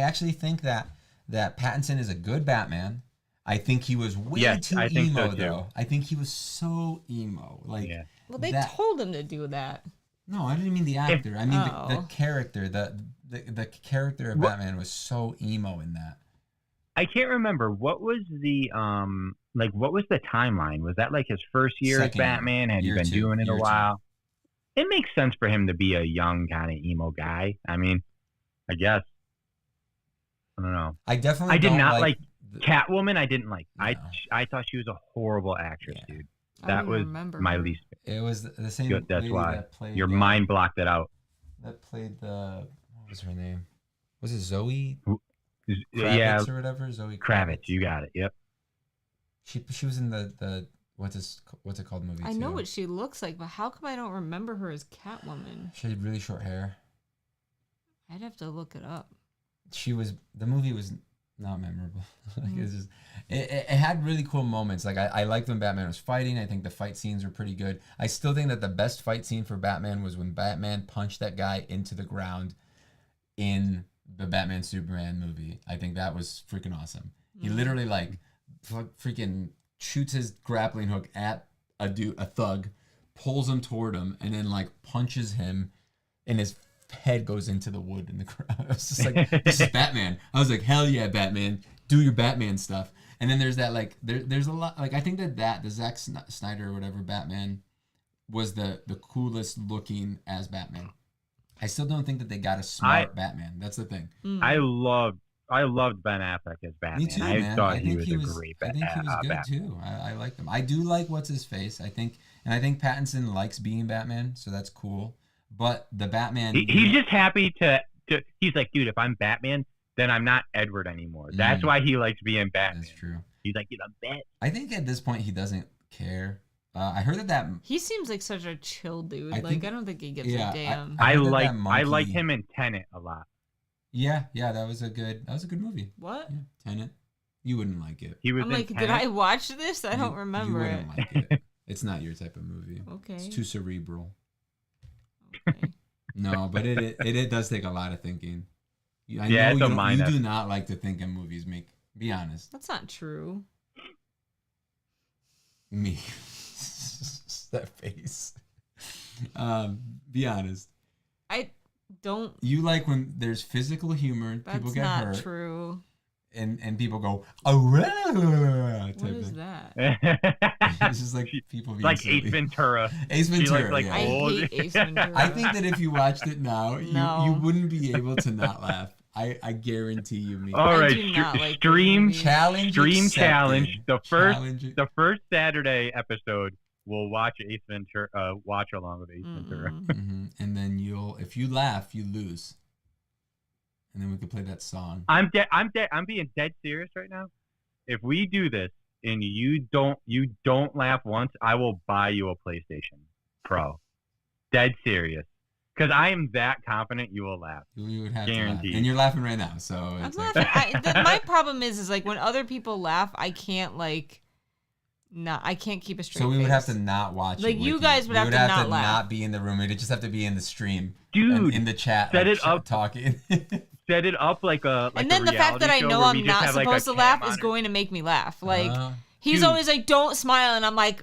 actually think that Pattinson is a good Batman. I think he was way Yes, too I think so emo too. though. I think he was so emo. Like Yeah. well, they that- told him to do that. No, I didn't mean the actor. I mean the Oh. character. The character of Batman was so emo in that. I can't remember what was the like what was the timeline? Was that like his first year as Second year. Batman? Had he Year been two. doing it Year a two. while? It makes sense for him to be a young kind of emo guy. I mean, I guess. I don't know. I definitely I did don't not like the- Catwoman. I didn't like. No. I thought she was a horrible actress, Yeah. dude. I That don't was remember my her. least. It was the same Good, that's lady why. that played Your mind blocked it out. that played the what was her name? Was it Zoe Kravitz Yeah, or whatever? Zoe Kravitz. You got it. Yep. She was in the what's it called movie? I know too. what she looks like, but how come I don't remember her as Catwoman? She had really short hair. I'd have to look it up. The movie was not memorable. Like it's just it had really cool moments. Like I liked when Batman was fighting. I think the fight scenes were pretty good. I still think that the best fight scene for Batman was when Batman punched that guy into the ground in the Batman Superman movie. I think that was freaking awesome. He literally like freaking shoots his grappling hook at a thug, pulls him toward him, and then like punches him, and his head goes into the wood in the ground. I was just like, this is Batman. I was like, hell yeah, Batman, do your Batman stuff. And then there's that like there's a lot like I think that the Zack Snyder or whatever Batman was the coolest looking as Batman. I still don't think that they got a smart Batman. That's the thing. I loved Ben Affleck as Batman. Me too, I man. thought I he think was he a was. great I think he was good Batman. too. I liked him. I do like what's his face. I think Pattinson likes being Batman, so that's cool. But the Batman, He's just happy to. He's like, dude, if I'm Batman, then I'm not Edward anymore. That's Mm. why he likes being Batman. that's true. He's like, dude, I'm Bat. I think at this point he doesn't care. I heard that He seems like such a chill dude. I think- I don't think he gives yeah, a damn. I I heard that like monkey- him in Tenet a lot. yeah, that was a good movie. What? Yeah, Tenet. You wouldn't like it. He was I'm in like, did Tenet. I watch this? I don't You remember it. wouldn't like it. It's not your type of movie. Okay. It's too cerebral. Okay. No, but it does take a lot of thinking. I Yeah, know it's a you mind do not like to think in movies, Meek. Be honest. That's not true. Me. That face. Be honest. I don't. You like when there's physical humor, That's people get not hurt, true. and people go, oh, type What is of- that? It's just like people being like silly. Ace Ventura. Ace She Ventura. like yeah. I old. hate Ace Ventura. I think that if you watched it now, No. you wouldn't be able to not laugh. I guarantee you, Meek. All I right, do not like stream the movie. Challenge stream accepted. challenge. Challenge- The first Saturday episode, we'll watch Ace Ventura. Watch along with Ace Ventura. Mm-mm. Mhm. And then if you laugh, you lose. And then we could play that song. I'm being dead serious right now. If we do this and you don't laugh once, I will buy you a PlayStation Pro. Dead serious. Because I am that confident you will laugh. You would have to laugh. Guaranteed. And you're laughing right now, so I'm it's like, laughing. My problem is like when other people laugh, I can't like, I can't keep a straight. so we would face. have to not watch Like, it. you with guys would We have to not laugh. not be in the room. We'd just have to be in the stream, Dude, and in the chat, set like, it up. talking. Set it up like a And then the fact that I know I'm not supposed to laugh is going to make me laugh. Like he's Dude. always like, "Don't smile," and I'm like,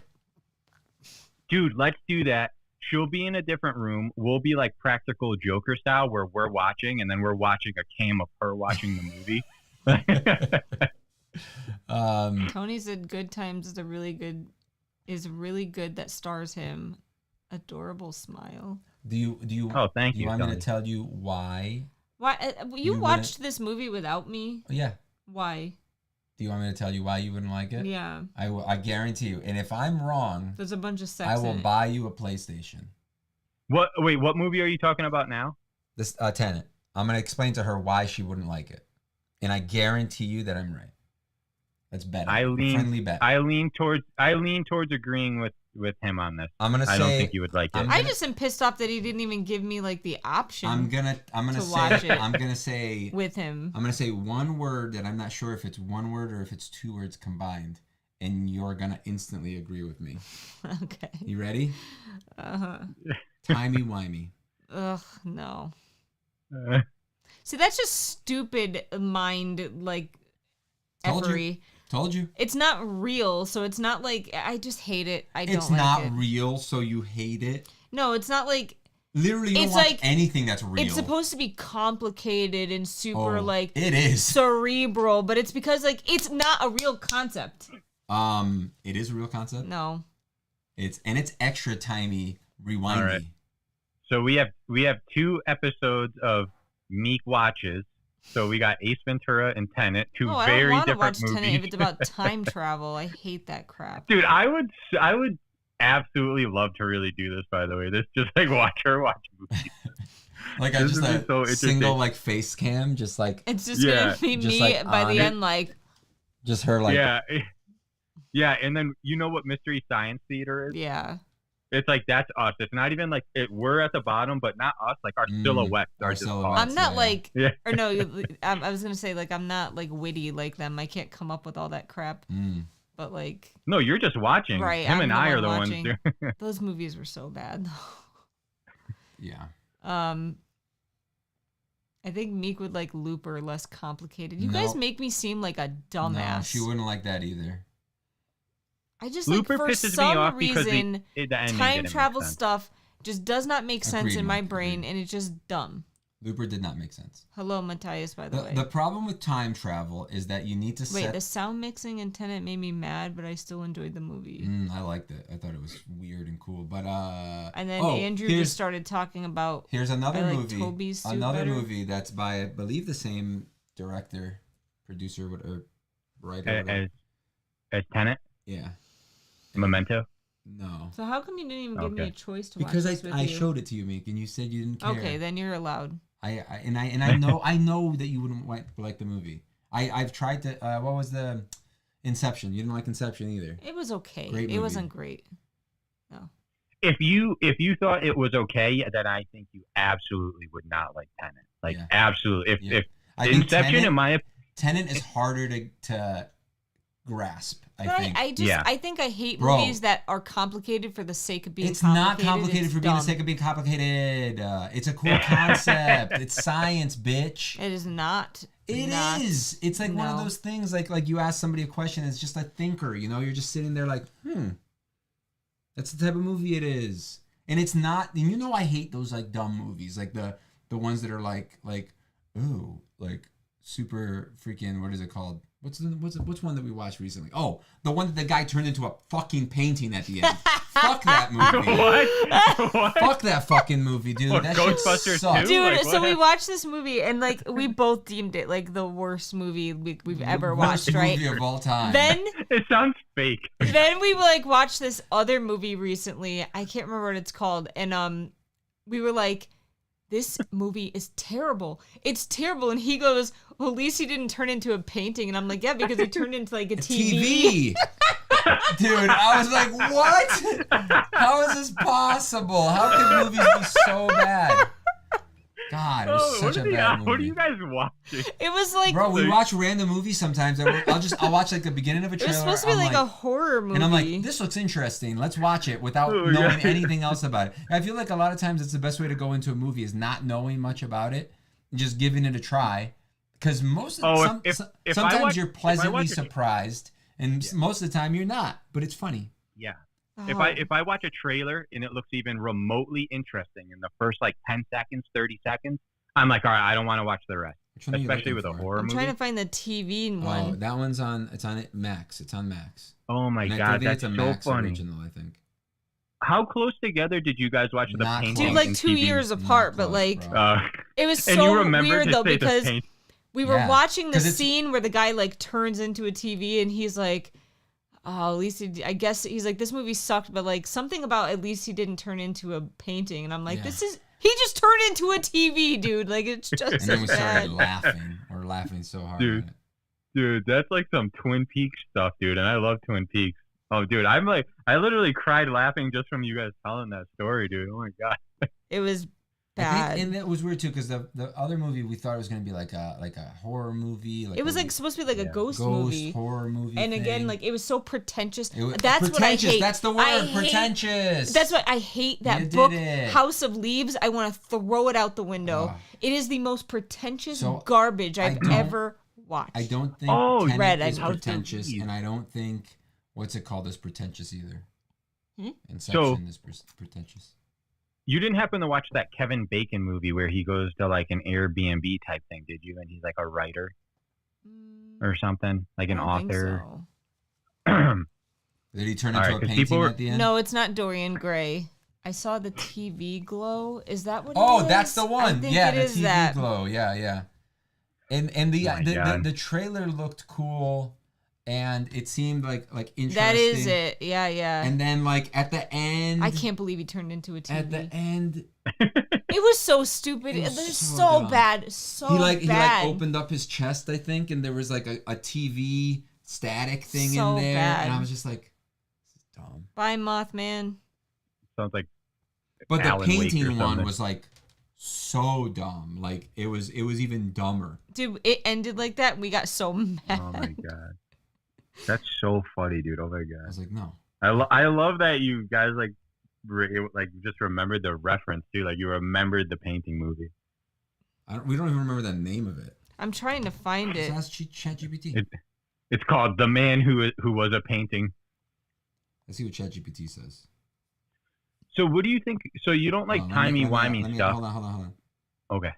Dude, let's do that. She'll be in a different room. We'll be like practical Joker style where we're watching and then we're watching a cam of her watching the movie. Tony said, "Good Times is really good. That stars him. Adorable smile." Do you? Oh, thank Do you. you want me to Tony. tell you why? Why you You watched this movie without me? Oh, yeah. Why? Do you want me to tell you why you wouldn't like it? Yeah, I guarantee you. And if I'm wrong, there's a bunch of sex. I will in it. buy you a PlayStation. What movie are you talking about now? This Tenet. I'm gonna explain to her why she wouldn't like it, and I guarantee you that I'm right. Let's bet. Friendly bet. I lean towards agreeing with him on this. I'm gonna say. I don't think you would like it. I just am pissed off that he didn't even give me like the option. I'm gonna to say. watch it. I'm gonna say. with him. I'm gonna say one word that I'm not sure if it's one word or if it's two words combined, and you're gonna instantly agree with me. Okay. You ready? Uh-huh. Timey-wimey. Ugh, no. See, that's just stupid mind, like, Told you. effery. Told you. It's not real, so it's not like, I just hate it. I don't It's like not it. real, so you hate it. No, it's not like, Literally, you don't It's watch like- anything that's real. it's supposed to be complicated and super, like, it is. cerebral, but it's because, like, it's not a real concept. It is a real concept. No. It's extra timey, rewindy. All right. So we have 2 episodes of Meek watches. So we got Ace Ventura and Tenet, two Oh, I very don't want to different watch movies. Tenet if it's about time travel. I hate that crap. Dude, I would absolutely love to really do this. By the way, this just like watch movies. Like I This just would be so a interesting. single like face cam, just like It's just Yeah. gonna be Just, me like, by on the it. end, like, just her like yeah, and then you know what Mystery Science Theater is? yeah. It's like that's us. It's not even like we're at the bottom, but not us. Like our silhouettes our are just silhouettes. us. I'm not yeah. like, Yeah. or no, I was gonna say like I'm not like witty like them. I can't come up with all that crap. But like No, you're just watching. Right, Him I'm and the I one are the watching. ones. those movies were so bad. yeah. I think Meek would like Looper less complicated. You guys Nope. make me seem like a No, dumbass. she wouldn't like that either. I just Looper like for pisses me some off because reason the ending time didn't make travel sense. stuff just does not make sense Agreed, in my Mike, brain, agreed. and it's just dumb. Looper did not make sense. Hello, Matthias, by the way. The problem with time travel is that you need to Wait, set. the sound mixing in Tenet made me mad, but I still enjoyed the movie. I liked it. I thought it was weird and cool. But And then Andrew just started talking about Here's another I like movie. Toby's suit Another better. movie that's by I believe the same director, producer, or writer. As, whatever. as Tenet, Yeah. Memento. No. So how come you didn't even give me Okay. a choice to Because watch this with I you? showed it to you, Meek, and you said you didn't care. Okay, then you're allowed. I know I know that you wouldn't like the movie. I've tried to. What was the Inception? You didn't like Inception either. It was okay. Great It movie. wasn't great. No. If you thought it was okay, then I think you absolutely would not like Tenet. Like Yeah. absolutely. Yeah. If I think Inception, in my Tenet is harder to grasp. But I think I just Yeah. I think I hate Bro. movies that are complicated for the sake of being it's not complicated It's for being the dumb. sake of being complicated. It's a cool concept. It's science, bitch. It is not. It not, is. It's like one of no. those things like you ask somebody a question, it's just a thinker, you know, you're just sitting there like, that's the type of movie it is. And it's not, and you know I hate those like dumb movies, like the ones that are like ooh, like super freaking, what is it called? What's one that we watched recently? Oh, the one that the guy turned into a fucking painting at the end. Fuck that movie. what? Fuck that fucking movie, dude. What, That shit Ghostbusters sucks. 2? Dude, Like, so what? we watched this movie and like we both deemed it like the worst movie we've ever watched, Worst right? movie of all time. Then It sounds fake. then we like watched this other movie recently. I can't remember what it's called, and we were like, this movie is terrible. It's terrible. And he goes, well, at least he didn't turn into a painting. And I'm like, yeah, because he turned into like a TV. Dude, I was like, what? How is this possible? How can movies be so bad? God, it was such a bad movie. What are you guys watching? It was like, bro, we watch random movies sometimes. I'll watch like the beginning of a it trailer. was supposed to be like a horror movie. And I'm like, this looks interesting. Let's watch it without knowing anything else about it. I feel like a lot of times it's the best way to go into a movie is not knowing much about it and just giving it a try. Because sometimes you're pleasantly surprised, and most of the time you're not. But it's funny. Yeah. Oh. If I watch a trailer and it looks even remotely interesting in the first like 10 seconds, 30 seconds, I'm like, all right, I don't want to watch the rest. Especially with a horror I'm movie. trying to find the TV one. Oh, that one's on. It's on Max. It's on Max. Oh my And god, I think that's it's a so Max funny. original, I think. How close together did you guys watch the Not painting? close. Dude, like and 2 TV? years apart, but close, like bro. it was And you so remember weird to though say the because paint- we were Yeah, watching the 'cause it's- scene where the guy like turns into a TV and he's like, oh, at least I guess he's like, this movie sucked, but like something about at least he didn't turn into a painting, and I'm like, Yeah. he just turned into a TV, dude. Like it's just And then we bad. started laughing. We're laughing so hard. Dude. at it. Dude, that's like some Twin Peaks stuff, dude, and I love Twin Peaks. Oh, dude, I literally cried laughing just from you guys telling that story, dude. Oh my god. It was I bad. think, and it was weird too because the other movie we thought it was gonna be like a horror movie. Like It was a like supposed to be like a Yeah. ghost ghost movie. horror movie. And again, thing. like it was so pretentious. It was, That's what I pretentious. hate. That's the word. I hate- Pretentious. That's what I hate. That You did book, it. House of Leaves. I want to throw it out the window. Ugh. It is the most pretentious So, garbage I've don't- ever watched. I don't think Oh, Tenet Red, I is know. pretentious, and I don't think what's it called is pretentious either. Hmm? Inception is pretentious. You didn't happen to watch that Kevin Bacon movie where he goes to like an Airbnb type thing, did you? And he's like a writer or something, like an I don't think author. so. Did he turn All into right, a 'cause painting people were- at the end? No, it's not Dorian Gray. I saw the TV glow. Is that what? Oh, it is? that's the I one. think Yeah, it the is TV that. glow. Yeah, yeah. And the Oh my God. the trailer looked cool, and it seemed like interesting. That is it. Yeah, yeah. And then like at the end, I can't believe he turned into a TV. At the end, It was so stupid. It It was was so so dumb. bad. So he bad. opened up his chest, I think, and there was like a TV static thing So in there, bad. and I was just like, this is dumb. Bye, Mothman. Sounds like But the Alan Wake or painting one something. was like so dumb. Like it was even dumber. Dude, it ended like that. We got so mad. oh my god. That's so funny, dude. Oh my I god. was like, no. I love that you guys like just remembered the reference too. Like you remembered the painting movie. We don't even remember the name of it. I'm trying to find Just it. ask ChatGPT. It's called The Man Who Was a Painting. Let's see what ChatGPT says. So what do you think? So you don't like Hold on, let me- timey-wimey stuff? Hold on. Okay.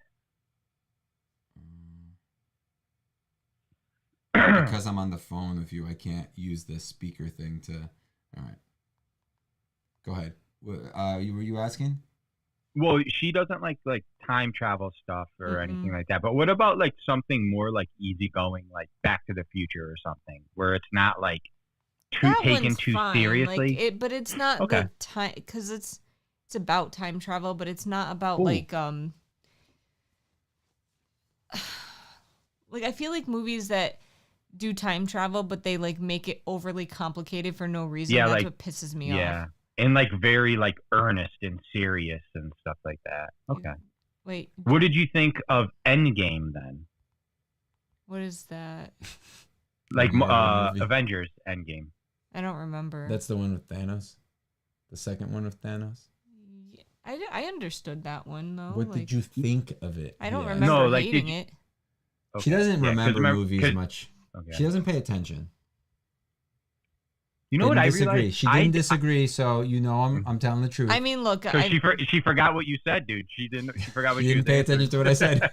Because I'm on the phone with you, I can't use the speaker thing to. All right. Go ahead. Were you asking? Well, she doesn't like time travel stuff or Mhm. anything like that. But what about like something more like easygoing, like Back to the Future or something, where it's not like That taken one's too fine. seriously? Like, but it's not Okay. the time because it's about time travel, but it's not about Ooh. like I feel like movies that do time travel, but they like make it overly complicated for no reason. Yeah, That's like- what pisses me Yeah. off. And like very like earnest and serious and stuff like that. Okay. Wait, What did you think of Endgame then? what is that? Like Yeah, movie. Avengers Endgame. I don't remember. That's the one with Thanos. The second one with Thanos. Yeah, I understood that one though. What like, did you think of it? I don't Yeah. remember No, like, hating did you- it. She doesn't Yeah, 'cause remember movies 'cause- much. Okay. She doesn't pay attention. You know what I disagree. realized? She didn't disagree, so I'm telling the truth. I mean, look, So she forgot what you said, dude. She forgot what She you didn't pay attention to what I said.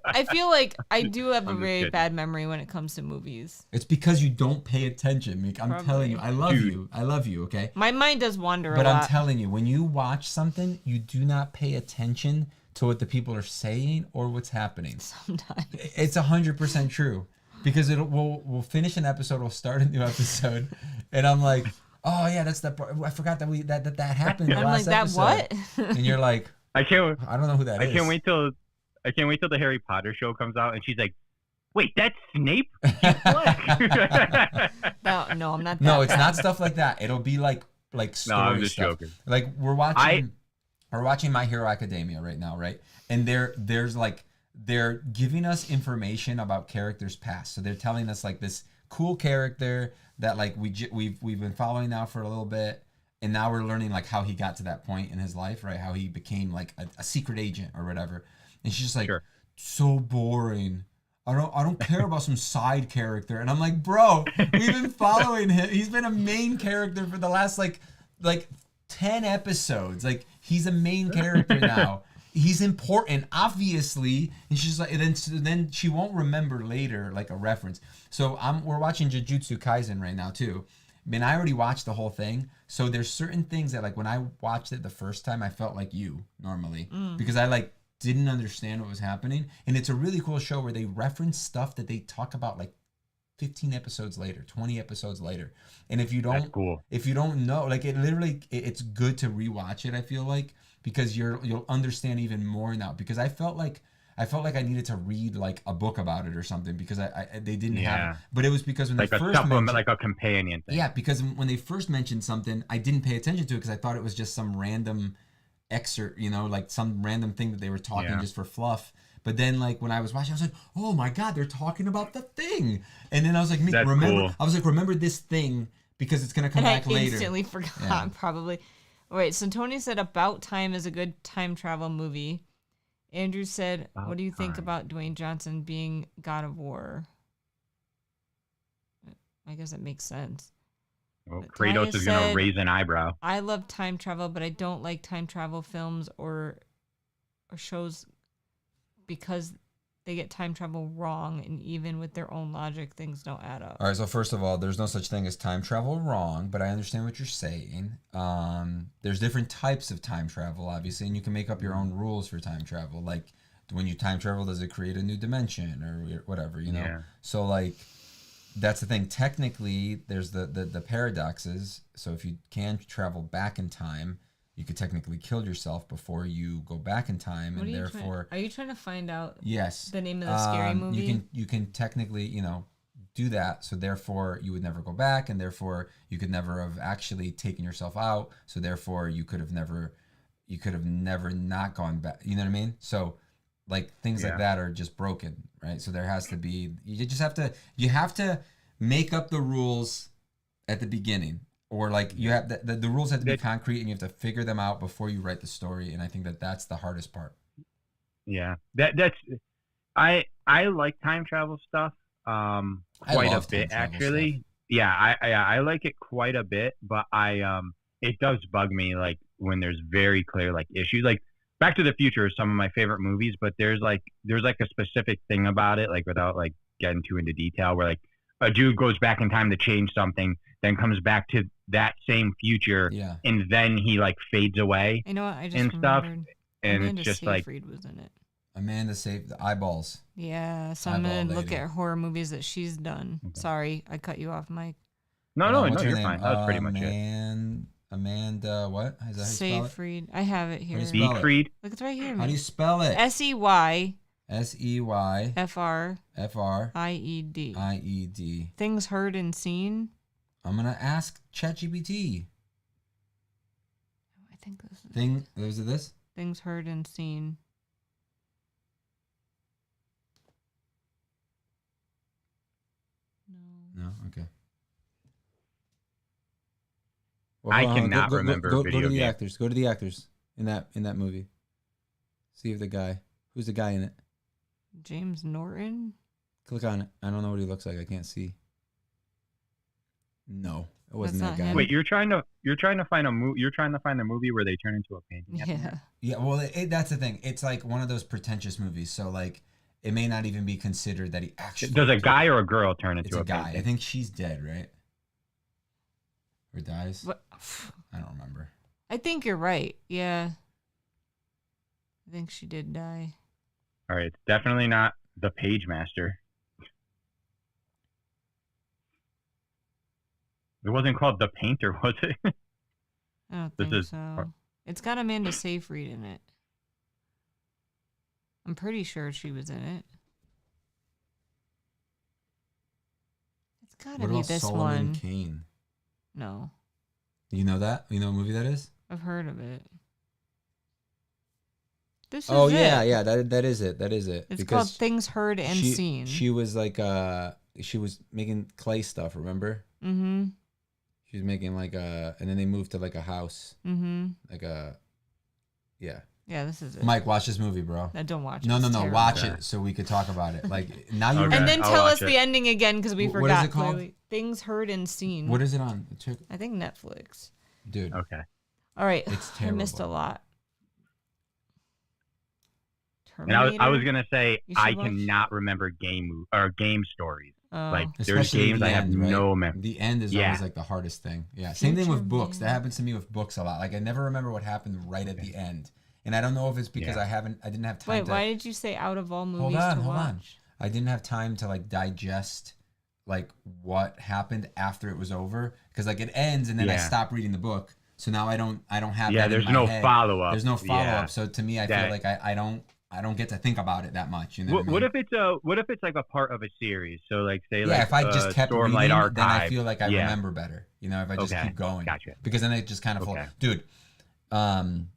I feel like I do have a I'm just very kidding. bad memory when it comes to movies. It's because you don't pay attention, Meek. I'm telling you. I love Dude. you. I love you, okay? My mind does wander But a I'm lot. telling you, when you watch something, you do not pay attention to what the people are saying or what's happening. Sometimes. It's 100% true. Because we'll finish an episode, we'll start a new episode, and I'm like, oh yeah, that's the part. I forgot that that happened in the I'm like, last that episode. what? And you're like, I can't. I don't know who that is. I can't wait till the Harry Potter show comes out, and she's like, "Wait, that's Snape." He's black. No, I'm not. No, that it's bad. not stuff like that. It'll be like No, story I'm just stuff. joking. Like we're watching My Hero Academia right now, right? And they're giving us information about characters past. So they're telling us like this cool character that like we've been following now for a little bit, and now we're learning like how he got to that point in his life, right? How he became like a secret agent or whatever. And she's just like, Sure. so boring. I don't care about some side character. And I'm like, bro, we've been following him. He's been a main character for the last like 10 episodes. Like he's a main character now. He's important, obviously. And she's like, and then she won't remember later like a reference. So we're watching Jujutsu Kaisen right now too. I mean, I already watched the whole thing. So there's certain things that like when I watched it the first time, I felt like you normally because I like didn't understand what was happening. And it's a really cool show where they reference stuff that they talk about like 15 episodes later, 20 episodes later. And if you That's cool. know, like it's good to rewatch it, I feel like, because you'll understand even more now, because I felt like I needed to read like a book about it or something because they didn't have it. But it was because when like they a first supplement, mentioned, like a companion thing. yeah, because when they first mentioned something, I didn't pay attention to it because I thought it was just some random excerpt, like some random thing that they were talking just for fluff. But then like when I was watching, I was like, oh my God, they're talking about the thing. And then I was like, That's remember, cool. I was like, remember this thing because it's going to come back I later. instantly forgot, probably. Wait, so Tony said About Time is a good time travel movie. Andrew said, what do you think about Dwayne Johnson being God of War? I guess that makes sense. Well, But Kratos Taya is going said, to raise an eyebrow. I love time travel, but I don't like time travel films or shows because they get time travel wrong, and even with their own logic, things don't add up. All right, so first of all, there's no such thing as time travel wrong, but I understand what you're saying. There's different types of time travel, obviously, and you can make up your own rules for time travel. Like, when you time travel, does it create a new dimension or whatever, Yeah. So, like, that's the thing. Technically, there's the paradoxes. So if you can travel back in time, you could technically kill yourself before you go back in time, and therefore, are you trying to find out? Yes, the name of the scary movie. You can technically do that. So therefore, you would never go back, and therefore you could never have actually taken yourself out. So therefore, you could have never not gone back. You know what I mean? So like things like that are just broken, right? So there has to be, you have to make up the rules at the beginning, or like you have the rules have to be concrete, and you have to figure them out before you write the story. And I think that's the hardest part. Yeah, that's I like time travel stuff quite a bit actually. Yeah, I like it quite a bit, but it does bug me like when there's very clear like issues. Like Back to the Future is some of my favorite movies, but there's like a specific thing about it, like without like getting too into detail, where like a dude goes back in time to change something, then comes back to that same future, and then he like fades away. You know what? I just and stuff, remembered. and Amanda it's just Seyfried was in it. Amanda saved the eyeballs. Yeah, so I'm gonna look at horror movies that she's done. Okay. Sorry, I cut you off, Mike. No, you're fine. That was pretty much it. Amanda, what? Is that how you spell it? Seyfried. I have it here. Seyfried. Look, it's right here. How do you spell it? SEY. SEY. FR. IED. IED. Things heard and seen. I'm gonna ask ChatGPT. I think this is this? Things heard and seen. No. Okay. Well, I cannot remember. Go to the actors. Go to the actors in that movie. See if who's the guy in it? James Norton. Click on it. I don't know what he looks like. I can't see. No, it wasn't That's that guy. not him. Wait, you're trying to find a movie. You're trying to find a movie where they turn into a painting. Yeah. Yeah. Well, that's the thing. It's like one of those pretentious movies. So like, it may not even be considered that he actually. Does a guy or a girl turn into a guy? painting? I think she's dead, right? Or dies? What? I don't remember. I think you're right. Yeah. I think she did die. All right, it's definitely not the Page Master. It wasn't called The Painter, was it? I don't think so. It's got Amanda Seyfried in it. I'm pretty sure she was in it. It's gotta What be about this Solomon one. Kane? No, You know that? You know what movie that is? I've heard of it. This Oh is yeah, it. yeah. That is it. That is it. It's called Things Heard and Seen. She was like she was making clay stuff. Remember? Mm-hmm. She was making like and then they moved to like a house, Mm-hmm. like a, yeah. Yeah, this is it. Mike, watch this movie, bro. No, don't watch it. No, It's no, no. terrible. Watch it so we could talk about it. Like now you. Okay. And then I'll tell watch us it. the ending again because we What is forgot. it called? Clearly. Things Heard and Seen. What is it on? I think Netflix. Dude, Okay. All right. It's I missed a terrible. lot. And I was Terminator? gonna say You should I watch- cannot remember game stories. Oh. Like there's especially games the I have end, right? no memory. The end is Yeah. always like the hardest thing. Yeah. Same thing with Future books. That Man. happens to me with books a lot. Like I never remember what happened right at the end, and I don't know if it's because Yeah. I didn't have time. Wait, to, why did you say out of all movies Hold on, to hold on. watch? I didn't have time to like digest like what happened after it was over because like it ends and then I Yeah. stop reading the book. So now I don't have Yeah, that in there's my no head. follow up. There's no follow up. Yeah. So to me, I That- feel like I don't get to think about it that much. You know What what I mean? if it's like a part of a series? So like say Yeah, like if I just kept Stormlight reading, Archive. then I feel like I Yeah. remember better. You know, if I just Okay, keep going. gotcha. Because then it just kind of Okay. dude.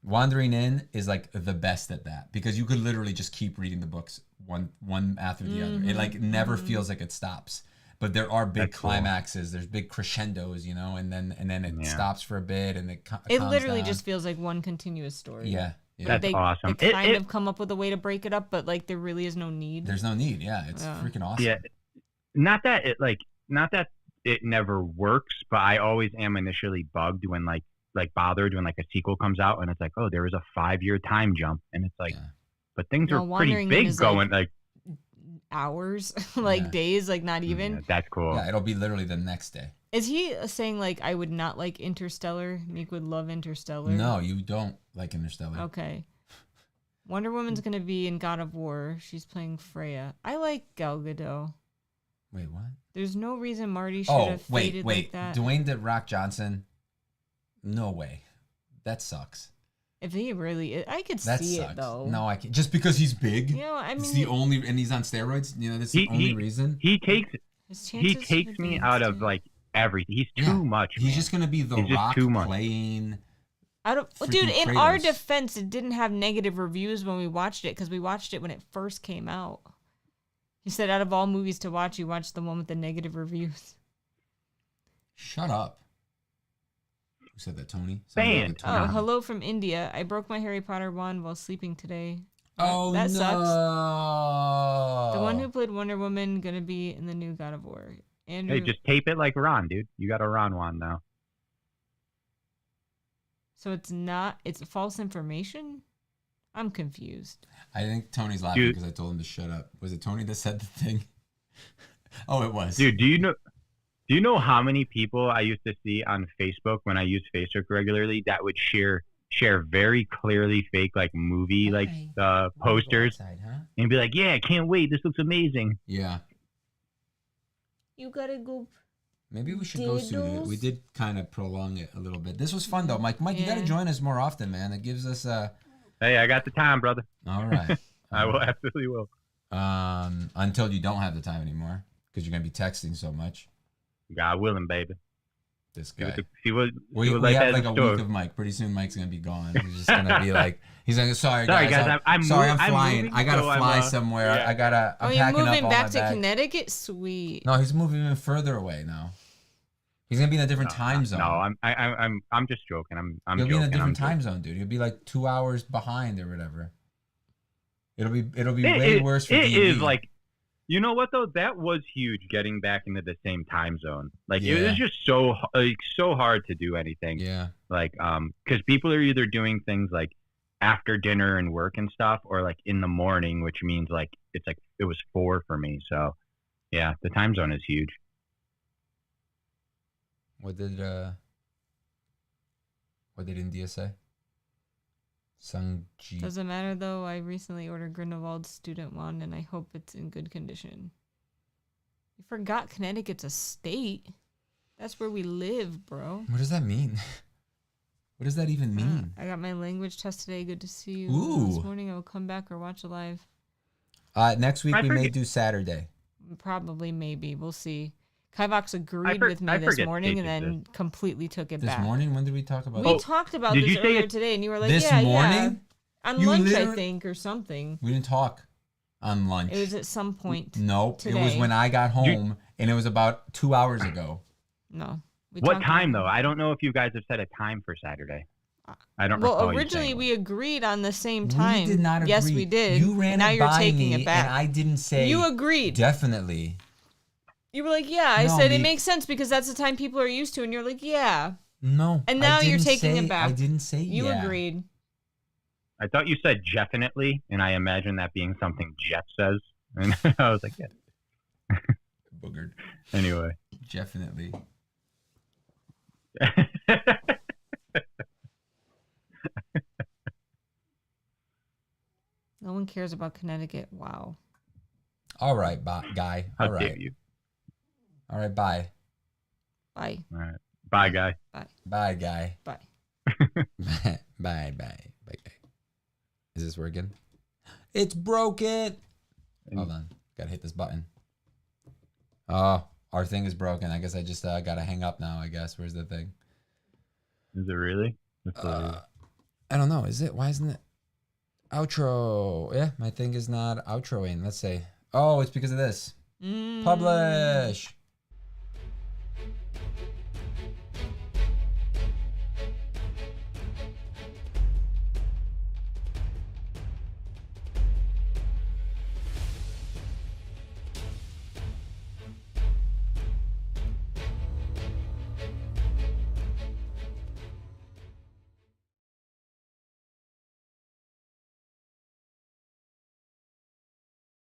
Wandering In is like the best at that because you could literally just keep reading the books one after the other. It like never feels like it stops. But there are big That's cool. climaxes. There's big crescendos, you know, and then it Yeah. stops for a bit and it It calms literally down. just feels like one continuous story. yeah. That's They, awesome. They It- kind it- of come up with a way to break it up, but like there really is no need. There's no need. Yeah, it's Yeah. freaking awesome. Yeah. Not that it never works, but I always am initially bugged when bothered when like a sequel comes out and it's like, oh, there was a 5-year time jump, and it's like, Yeah. but things No, are pretty Wandering In big is, going like Hours, like Yeah. days, like not even. yeah, that's cool. Yeah, it'll be literally the next day. Is he saying like I would not like Interstellar? Meek would love Interstellar. No, you don't like Interstellar. Okay. Wonder Woman's gonna be in God of War. She's playing Freya. I like Gal Gadot. Wait, what? There's no reason Marty should Oh, have wait, faded wait. like that. Dwayne The Rock Johnson? No way. That sucks. If he really, I could That see sucks. it though. No, I can't. Just because he's big? You know, I mean, it's the only, and he's on steroids. You know, that's the only reason. He takes his he chances takes of me being out of still- like everything. He's Yeah. too much. He's man. just gonna be The He's just Rock too much. playing. Well, freaking dude, in our Kratos. defense, it didn't have negative reviews when we watched it because we watched it when it first came out. He said, out of all movies to watch, you watched the one with the negative reviews. Shut up. Who said that, Tony? Ban. Somebody said Oh, Tony. hello from India. I broke my Harry Potter wand while sleeping today. Oh, that no. sucks. The one who played Wonder Woman gonna be in the new God of War. Andrew. Hey, just tape it like Ron, dude. You got a Ron wand now. So it's not. It's false information. I'm confused. I think Tony's laughing Dude. because I told him to shut up. Was it Tony that said the thing? Oh, it was. Dude, do you know how many people I used to see on Facebook when I used Facebook regularly that would share very clearly fake like movie like Hi. posters Outside, huh? and be like, yeah, I can't wait, this looks amazing. Yeah. You gotta go. Maybe we should go soon. Diddles. We did kind of prolong it a little bit. This was fun though, Mike. Mike, you got to Yeah. join us more often, man. It gives us Hey, I got the time, brother. all right. I will absolutely will. Until you don't have the time anymore because you're gonna be texting so much. God willing, baby. This See guy. what We life have has like in a store. week of Mike. Pretty soon, Mike's gonna be gone. He's just gonna be like, he's like, sorry Sorry, guys, guys, I'm sorry, I'm I'm flying. moving, I gotta so I'm, fly somewhere. yeah. I'm you're packing up moving all back my to bags. Connecticut? Sweet. No, he's moving even further away now. He's gonna be in a different time zone. No, I'm just joking. I'm He'll joking. be in a different I'm time zone, dude. He'll be like 2 hours behind or whatever. It'll be joking. way worse for It D&D. is like, you know what though? That was huge. Getting back into the same time zone, like it Yeah. was just so hard to do anything. yeah. Like because people are either doing things like after dinner and work and stuff, or like in the morning, which means like it's like it was 4 for me. So yeah, the time zone is huge. What did India say? Sangji. Doesn't matter though. I recently ordered Grindelwald's student wand, and I hope it's in good condition. You forgot Connecticut's a state. That's where we live, bro. What does that mean? What does that even mean? I got my language test today. Good to see you. Ooh. This morning I will come back or watch a live. Next week I we may forget- do Saturday. Probably, maybe. We'll see. Kivox agreed for- with me I this forget morning and Kate did then completely took it This back. morning, when did we talk about We it? talked about did this you say earlier it today, and you were like, This yeah, morning? on You lunch, I literally- think, or something. We didn't talk on lunch. It was at some point. Nope. It was today. when I got home, and it was about 2 hours ago. No. We What talked time about- though? I don't know if you guys have set a time for Saturday. I don't Well, recall you originally saying we agreed on the same time. We did not agree. Yes, we did. You ran and now it you're by taking me, it back. and I didn't say. You agreed. Definitely. You were like, yeah. I No, said we- it makes sense because that's the time people are used to, and you're like, yeah. No. And I now you're didn't taking say- it back. I didn't say You yeah. agreed. I thought you said definitely, and I imagine that being something Jeff says. And I was like, yeah. Boogered. Anyway. Definitely. No one cares about Connecticut. Wow. All right, guy. How All dare right. you? All right, bye. Bye. All right. Bye, guy. Bye, guy. Bye. Bye, bye, bye, guy. Is this working? It's broken. Hold on. Gotta hit this button. Oh, our thing is broken. I guess I just gotta hang up now, I guess. Where's the thing? Is it really? That's hilarious. I don't know. Is it? Why isn't it? Outro. Yeah, my thing is not outroing. Let's say. Oh, it's because of this. Publish.